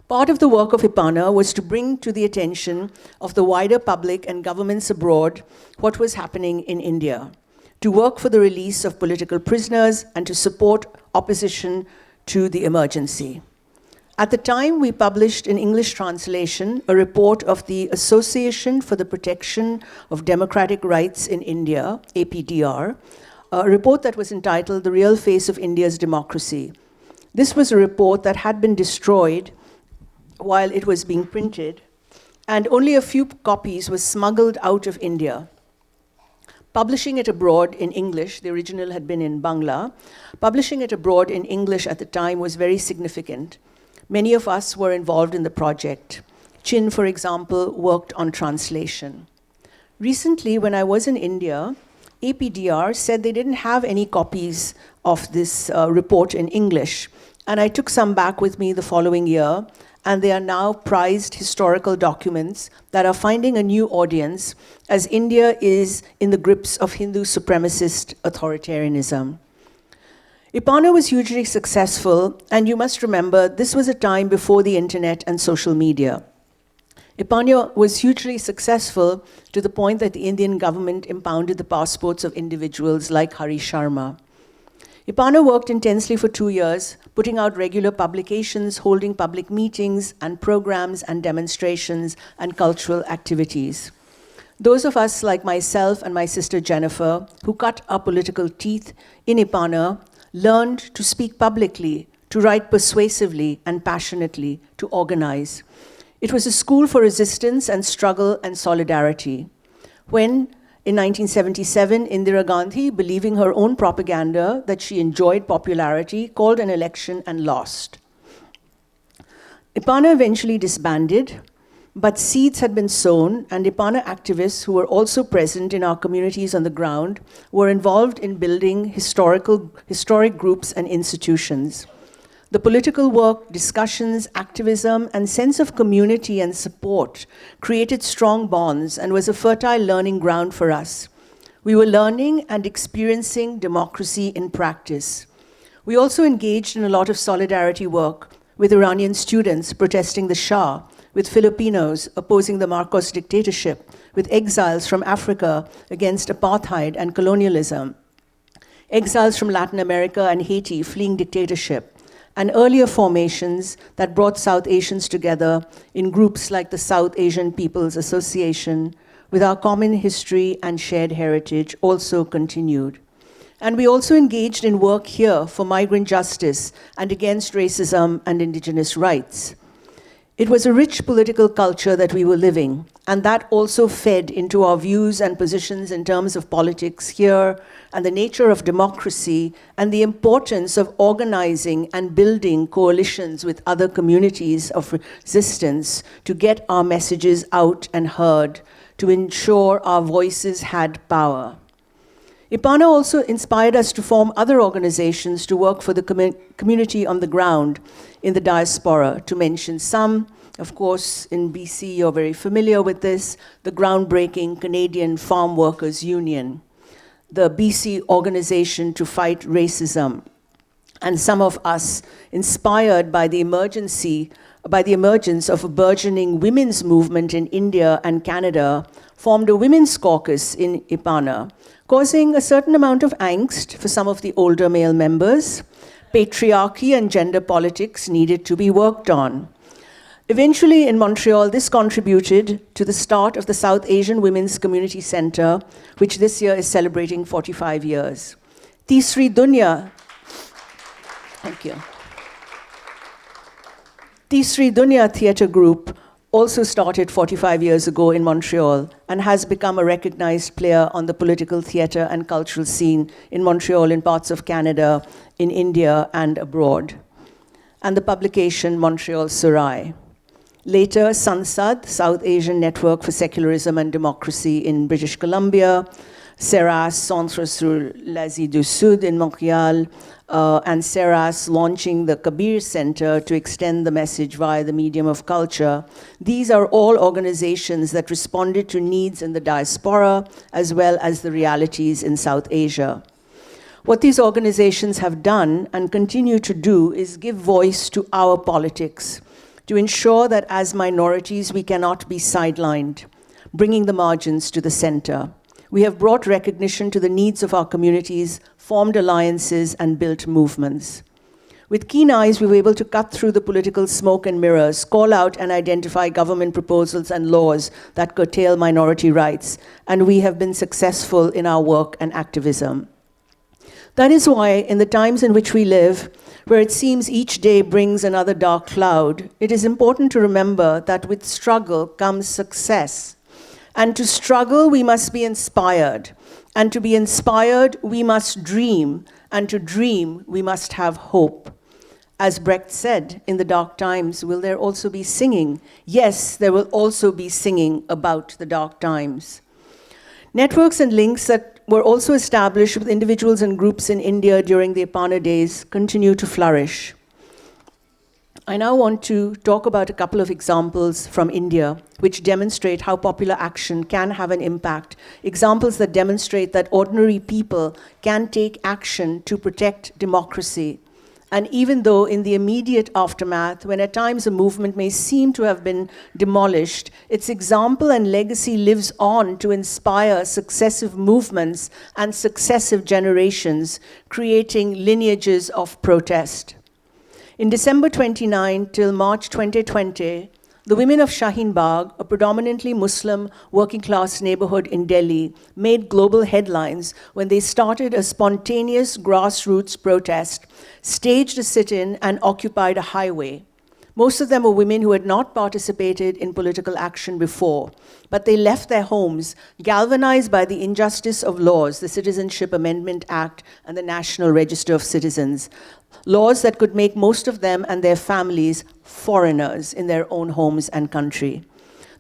Part of the work of IPANA was to bring to the attention of the wider public and governments abroad what was happening in India, to work for the release of political prisoners, and to support opposition to the emergency. At the time, we published in English translation a report of the Association for the Protection of Democratic Rights in India, APDR, a report that was entitled The Real Face of India's Democracy. This was a report that had been destroyed while it was being printed, and only a few copies were smuggled out of India. Publishing it abroad in English, the original had been in Bangla, publishing it abroad in English at the time was very significant. Many of us were involved in the project. Chin, for example, worked on translation. Recently, when I was in India, APDR said they didn't have any copies of this report in English, and I took some back with me the following year, and they are now prized historical documents that are finding a new audience as India is in the grips of Hindu supremacist authoritarianism. IPANA was hugely successful, and you must remember this was a time before the internet and social media. IPANA was hugely successful to the point that the Indian government impounded the passports of individuals like Hari Sharma. IPANA worked intensely for 2 years, putting out regular publications, holding public meetings and programs and demonstrations and cultural activities. Those of us like myself and my sister Jennifer, who cut our political teeth in IPANA, learned to speak publicly, to write persuasively and passionately, to organize. It was a school for resistance and struggle and solidarity. When in 1977, Indira Gandhi, believing her own propaganda that she enjoyed popularity, called an election and lost. IPANA eventually disbanded, but seeds had been sown, and IPANA activists who were also present in our communities on the ground were involved in building historic groups and institutions. The political work, discussions, activism, and sense of community and support created strong bonds and was a fertile learning ground for us. We were learning and experiencing democracy in practice. We also engaged in a lot of solidarity work with Iranian students protesting the Shah, with Filipinos opposing the Marcos dictatorship, with exiles from Africa against apartheid and colonialism, exiles from Latin America and Haiti fleeing dictatorship, and earlier formations that brought South Asians together in groups like the South Asian People's Association, with our common history and shared heritage also continued. And we also engaged in work here for migrant justice and against racism and indigenous rights. It was a rich political culture that we were living, and that also fed into our views and positions in terms of politics here and the nature of democracy and the importance of organizing and building coalitions with other communities of resistance to get our messages out and heard, to ensure our voices had power. IPANA also inspired us to form other organizations to work for the community on the ground in the diaspora. To mention some, of course, in BC, you're very familiar with this, the groundbreaking Canadian Farm Workers Union, the BC Organization to Fight Racism, and some of us inspired by the emergence of a burgeoning women's movement in India and Canada, formed a women's caucus in IPANA, causing a certain amount of angst for some of the older male members. Patriarchy and gender politics needed to be worked on. Eventually, in Montreal, this contributed to the start of the South Asian Women's Community Center, which this year is celebrating 45 years. Tisri Dunya, thank you. Tisri Dunya Theatre Group also started 45 years ago in Montreal and has become a recognized player on the political theatre and cultural scene in Montreal, in parts of Canada, in India, and abroad. And the publication Montreal Surrey. Later, Sansad, South Asian Network for Secularism and Democracy in British Columbia, CERAS, Centre sur l'Asie du Sud in Montreal, and CERAS launching the Kabir Center to extend the message via the medium of culture. These are all organizations that responded to needs in the diaspora as well as the realities in South Asia. What these organizations have done and continue to do is give voice to our politics, to ensure that as minorities we cannot be sidelined, bringing the margins to the center. We have brought recognition to the needs of our communities, formed alliances, and built movements. With keen eyes, we were able to cut through the political smoke and mirrors, call out and identify government proposals and laws that curtail minority rights, and we have been successful in our work and activism. That is why, in the times in which we live, where it seems each day brings another dark cloud, it is important to remember that with struggle comes success. And to struggle, we must be inspired. And to be inspired, we must dream. And to dream, we must have hope. As Brecht said, in the dark times, will there also be singing? Yes, there will also be singing about the dark times. Networks and links that were also established with individuals and groups in India during the IPANA days continue to flourish. I now want to talk about a couple of examples from India which demonstrate how popular action can have an impact, examples that demonstrate that ordinary people can take action to protect democracy. And even though in the immediate aftermath, when at times a movement may seem to have been demolished, its example and legacy lives on to inspire successive movements and successive generations, creating lineages of protest. In December 29 till March 2020, the women of Shaheen Bagh, a predominantly Muslim working-class neighborhood in Delhi, made global headlines when they started a spontaneous grassroots protest, staged a sit-in, and occupied a highway. Most of them were women who had not participated in political action before, but they left their homes, galvanized by the injustice of laws, the Citizenship Amendment Act and the National Register of Citizens, laws that could make most of them and their families foreigners in their own homes and country.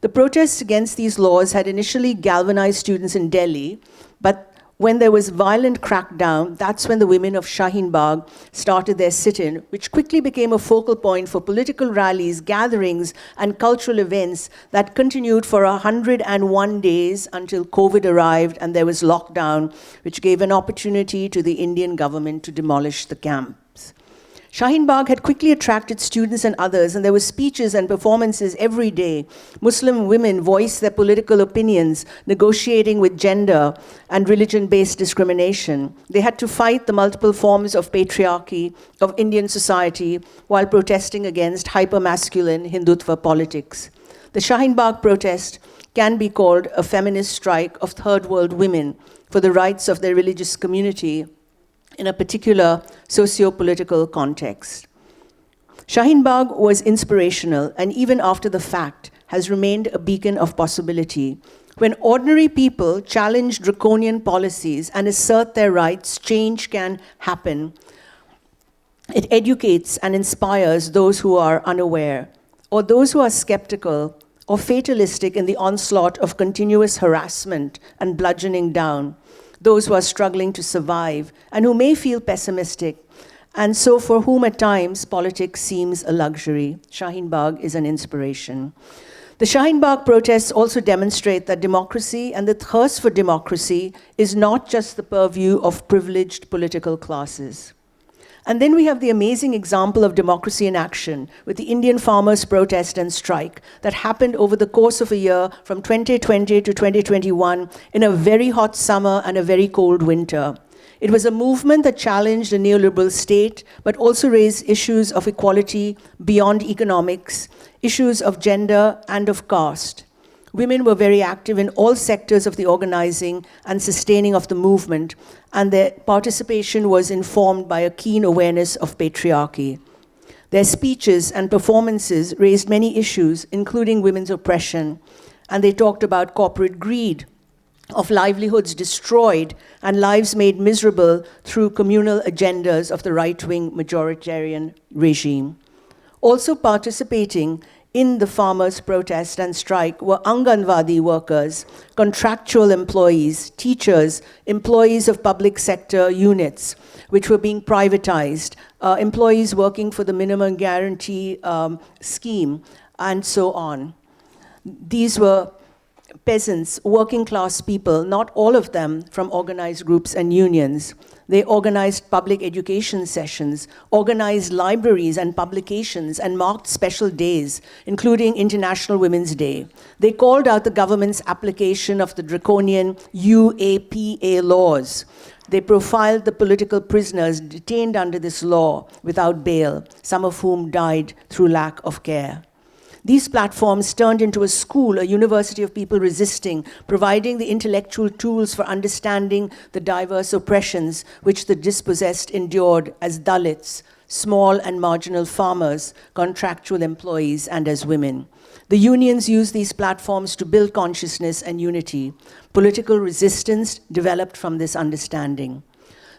The protests against these laws had initially galvanized students in Delhi, but when there was violent crackdown, that's when the women of Shaheen Bagh started their sit-in, which quickly became a focal point for political rallies, gatherings, and cultural events that continued for 101 days until COVID arrived and there was lockdown, which gave an opportunity to the Indian government to demolish the camps. Shaheen Bagh had quickly attracted students and others, and there were speeches and performances every day. Muslim women voiced their political opinions, negotiating with gender and religion-based discrimination. They had to fight the multiple forms of patriarchy of Indian society while protesting against hyper-masculine Hindutva politics. The Shaheen Bagh protest can be called a feminist strike of third world women for the rights of their religious community in a particular socio-political context. Shaheen Bagh was inspirational, and even after the fact has remained a beacon of possibility. When ordinary people challenge draconian policies and assert their rights, change can happen. It educates and inspires those who are unaware, or those who are skeptical or fatalistic in the onslaught of continuous harassment and bludgeoning down, those who are struggling to survive and who may feel pessimistic, and so for whom at times politics seems a luxury. Shaheen Bagh is an inspiration. The Shaheen Bagh protests also demonstrate that democracy and the thirst for democracy is not just the purview of privileged political classes. And then we have the amazing example of democracy in action with the Indian farmers' protest and strike that happened over the course of a year from 2020 to 2021 in a very hot summer and a very cold winter. It was a movement that challenged a neoliberal state, but also raised issues of equality beyond economics, issues of gender and of caste. Women were very active in all sectors of the organizing and sustaining of the movement, and their participation was informed by a keen awareness of patriarchy. Their speeches and performances raised many issues, including women's oppression, and they talked about corporate greed, of livelihoods destroyed and lives made miserable through communal agendas of the right-wing majoritarian regime. Also participating in the farmers' protest and strike were Anganwadi workers, contractual employees, teachers, employees of public sector units, which were being privatized, employees working for the minimum guarantee scheme, and so on. These were peasants, working class people, not all of them from organized groups and unions. They organized public education sessions, organized libraries and publications, and marked special days, including International Women's Day. They called out the government's application of the draconian UAPA laws. They profiled the political prisoners detained under this law without bail, some of whom died through lack of care. These platforms turned into a school, a university of people resisting, providing the intellectual tools for understanding the diverse oppressions which the dispossessed endured as Dalits, small and marginal farmers, contractual employees, and as women. The unions used these platforms to build consciousness and unity. Political resistance developed from this understanding.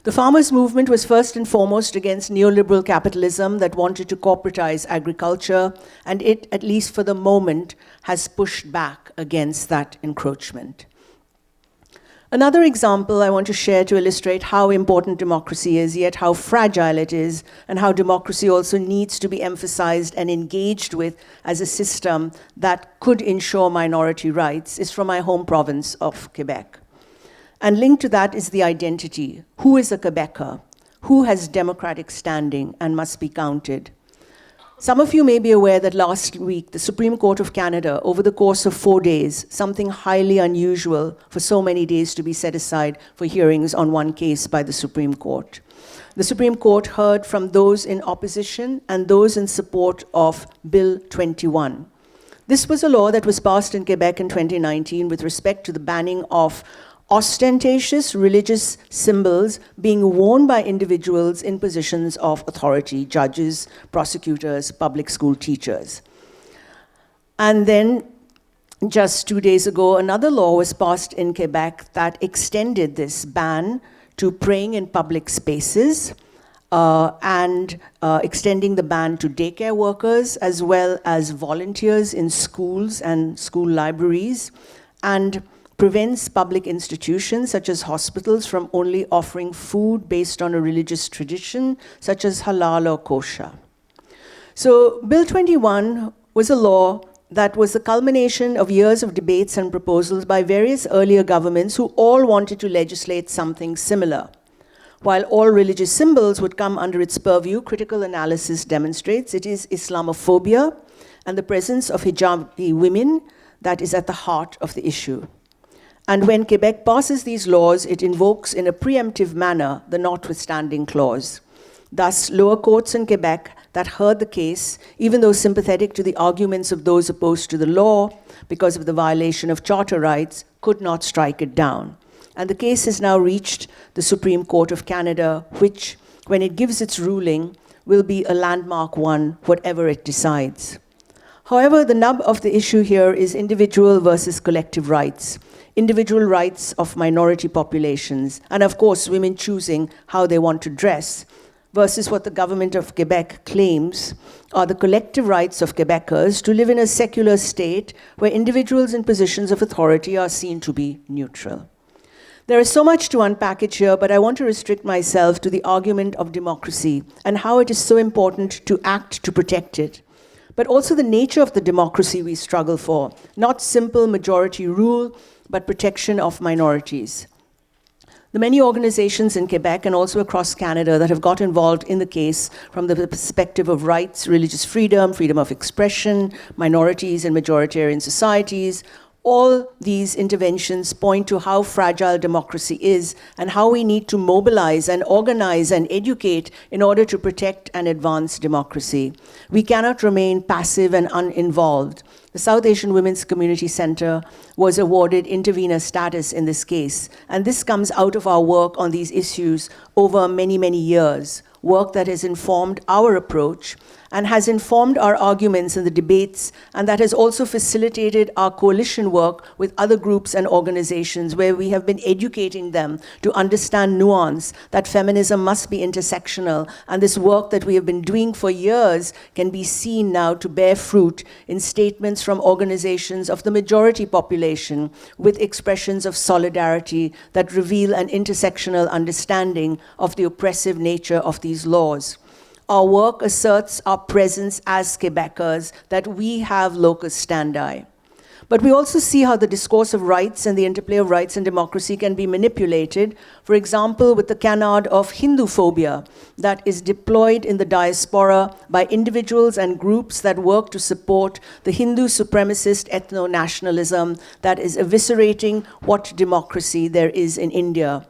The farmers' movement was first and foremost against neoliberal capitalism that wanted to corporatize agriculture, and it, at least for the moment, has pushed back against that encroachment. Another example I want to share to illustrate how important democracy is, yet how fragile it is, and how democracy also needs to be emphasized and engaged with as a system that could ensure minority rights, is from my home province of Quebec. And linked to that is the identity. Who is a Quebecer? Who has democratic standing and must be counted? Some of you may be aware that last week, the Supreme Court of Canada, over the course of 4 days, something highly unusual for so many days to be set aside for hearings on one case by the Supreme Court. The Supreme Court heard from those in opposition and those in support of Bill 21. This was a law that was passed in Quebec in 2019 with respect to the banning of ostentatious religious symbols being worn by individuals in positions of authority, judges, prosecutors, public school teachers. And then just 2 days ago, another law was passed in Quebec that extended this ban to praying in public spaces and extending the ban to daycare workers as well as volunteers in schools and school libraries, and prevents public institutions such as hospitals from only offering food based on a religious tradition such as halal or kosher. So Bill 21 was a law that was the culmination of years of debates and proposals by various earlier governments who all wanted to legislate something similar. While all religious symbols would come under its purview, critical analysis demonstrates it is Islamophobia and the presence of hijabi women that is at the heart of the issue. And when Quebec passes these laws, it invokes in a preemptive manner the notwithstanding clause. Thus, lower courts in Quebec that heard the case, even though sympathetic to the arguments of those opposed to the law because of the violation of charter rights, could not strike it down. And the case has now reached the Supreme Court of Canada, which, when it gives its ruling, will be a landmark one, whatever it decides. However, the nub of the issue here is individual versus collective rights, individual rights of minority populations, and of course, women choosing how they want to dress, versus what the government of Quebec claims are the collective rights of Quebecers to live in a secular state where individuals in positions of authority are seen to be neutral. There is so much to unpackage here, but I want to restrict myself to the argument of democracy and how it is so important to act to protect it, but also the nature of the democracy we struggle for, not simple majority rule, but protection of minorities. The many organizations in Quebec and also across Canada that have got involved in the case from the perspective of rights, religious freedom, freedom of expression, minorities and majoritarian societies, all these interventions point to how fragile democracy is and how we need to mobilize and organize and educate in order to protect and advance democracy. We cannot remain passive and uninvolved. The South Asian Women's Community Center was awarded intervener status in this case, and this comes out of our work on these issues over many, many years, work that has informed our approach and has informed our arguments in the debates, and that has also facilitated our coalition work with other groups and organizations where we have been educating them to understand nuance, that feminism must be intersectional, and this work that we have been doing for years can be seen now to bear fruit in statements from organizations of the majority population with expressions of solidarity that reveal an intersectional understanding of the oppressive nature of these laws. Our work asserts our presence as Quebecers, that we have locus standi. But we also see how the discourse of rights and the interplay of rights and democracy can be manipulated, for example, with the canard of Hinduphobia that is deployed in the diaspora by individuals and groups that work to support the Hindu supremacist ethno-nationalism that is eviscerating what democracy there is in India.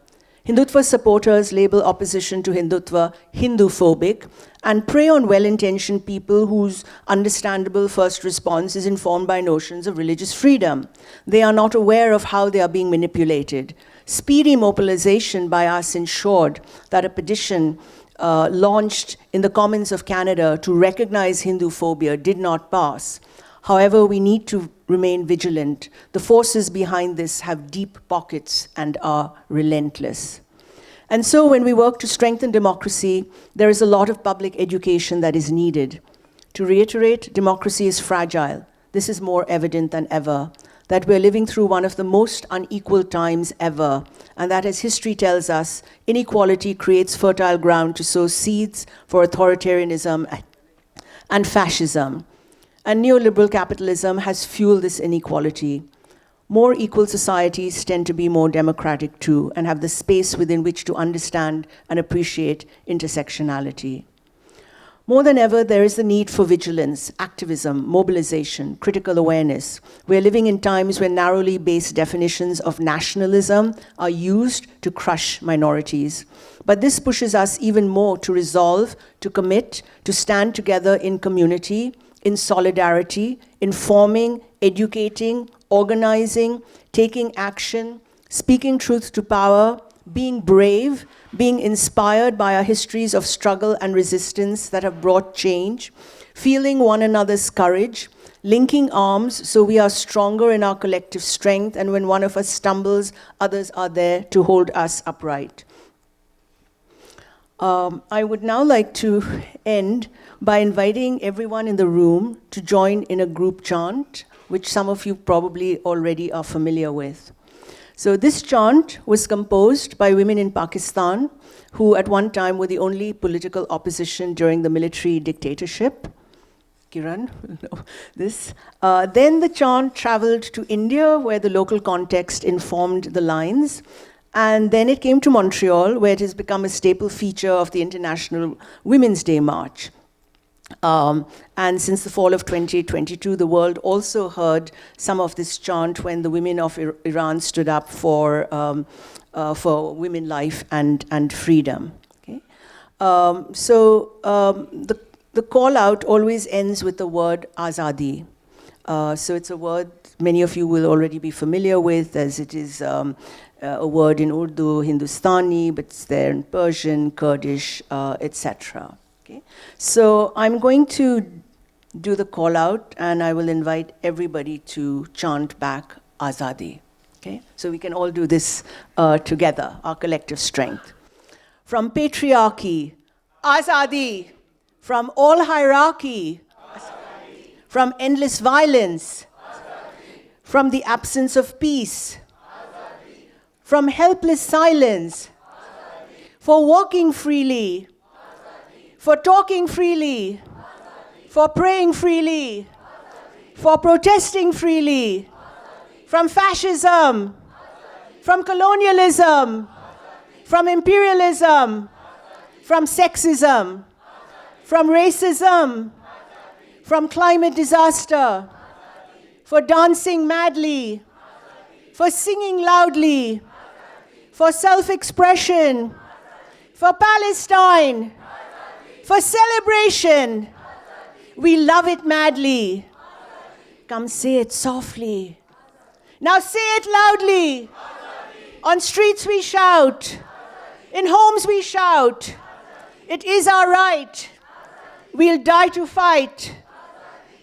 Hindutva supporters label opposition to Hindutva Hinduphobic and prey on well-intentioned people whose understandable first response is informed by notions of religious freedom. They are not aware of how they are being manipulated. Speedy mobilization by us ensured that a petition launched in the Commons of Canada to recognize Hinduphobia did not pass. However, we need to remain vigilant. The forces behind this have deep pockets and are relentless. And so when we work to strengthen democracy, there is a lot of public education that is needed. To reiterate, democracy is fragile. This is more evident than ever, that we're living through one of the most unequal times ever, and that, as history tells us, inequality creates fertile ground to sow seeds for authoritarianism and fascism. And neoliberal capitalism has fueled this inequality. More equal societies tend to be more democratic too, and have the space within which to understand and appreciate intersectionality. More than ever, there is the need for vigilance, activism, mobilization, critical awareness. We're living in times when narrowly based definitions of nationalism are used to crush minorities. But this pushes us even more to resolve, to commit, to stand together in community, in solidarity, informing, educating, organizing, taking action, speaking truth to power, being brave, being inspired by our histories of struggle and resistance that have brought change, feeling one another's courage, linking arms so we are stronger in our collective strength, and when one of us stumbles, others are there to hold us upright. I would now like to end by inviting everyone in the room to join in a group chant, which some of you probably already are familiar with. So this chant was composed by women in Pakistan, who at one time were the only political opposition during the military dictatorship. Kiran will know this. Then the chant traveled to India, where the local context informed the lines. And then it came to Montreal, where it has become a staple feature of the International Women's Day March. And since the fall of 2022, the world also heard some of this chant when the women of Iran stood up for women life and freedom. Okay? The call out always ends with the word azadi. So it's a word many of you will already be familiar with, as it is a word in Urdu, Hindustani, but it's there in Persian, Kurdish, etc. Okay? So I'm going to do the call out, and I will invite everybody to chant back azadi. Okay? So we can all do this together, our collective strength. From patriarchy, azadi. From all hierarchy, azadi. From endless violence, azadi. From the absence of peace, azadi. From helpless silence, azadi. For walking freely, azadi. For talking freely, azadi. For praying freely, azadi. For protesting freely, azadi. From fascism, azadi. From colonialism, azadi. From imperialism, azadi. From sexism, from racism, from climate disaster, for dancing madly, for singing loudly, for self-expression, for Palestine, for celebration. We love it madly. Come say it softly. Now say it loudly. On streets we shout. In homes we shout. It is our right. We'll die to fight.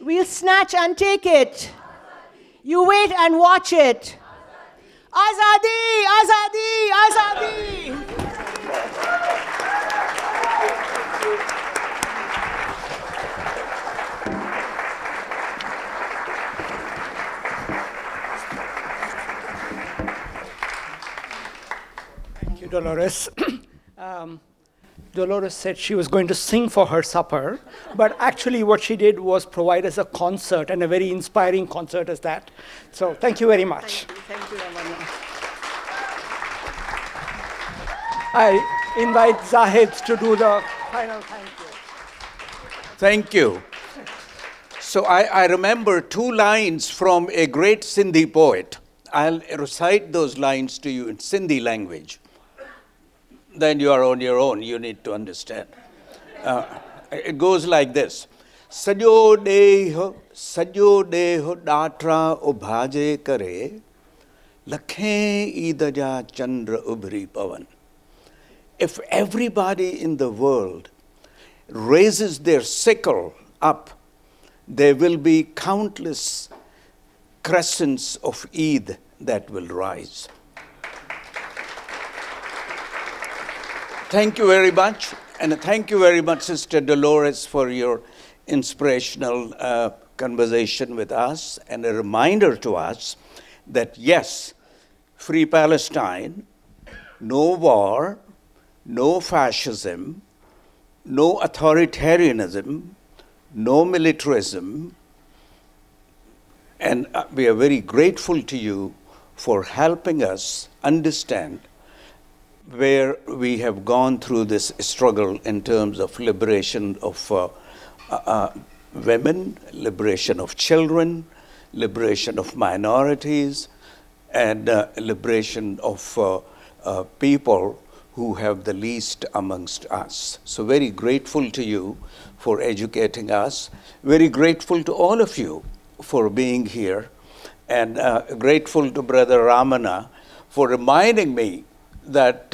We'll snatch and take it. You wait and watch it. Azadi, azadi, azadi. Thank you, Dolores. Dolores said she was going to sing for her supper, but actually what she did was provide us a concert, and a very inspiring concert as that. So thank you very much. Thank you, Ramana. I invite Zahid to do the final thank you. Thank you. So I remember two lines from a great Sindhi poet. I'll recite those lines to you in Sindhi language. Then you are on your own, you need to understand. It goes like this. Sajo deho datra ubhaje kare, lakhe idaja chandra ubri pavan. If everybody in the world raises their sickle up, there will be countless crescents of Eid that will rise. Thank you very much, and thank you very much, Sister Dolores, for your inspirational conversation with us, and a reminder to us that yes, free Palestine, no war, no fascism, no authoritarianism, no militarism, and we are very grateful to you for helping us understand where we have gone through this struggle in terms of liberation of women, liberation of children, liberation of minorities, and liberation of people who have the least amongst us. So very grateful to you for educating us. Very grateful to all of you for being here. And grateful to Brother Ramana for reminding me that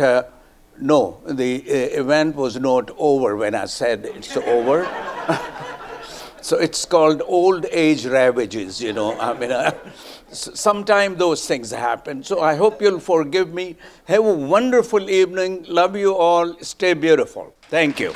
no, the event was not over when I said it's over. So it's called old age ravages, you know. I mean, sometimes those things happen. So I hope you'll forgive me. Have a wonderful evening. Love you all. Stay beautiful. Thank you.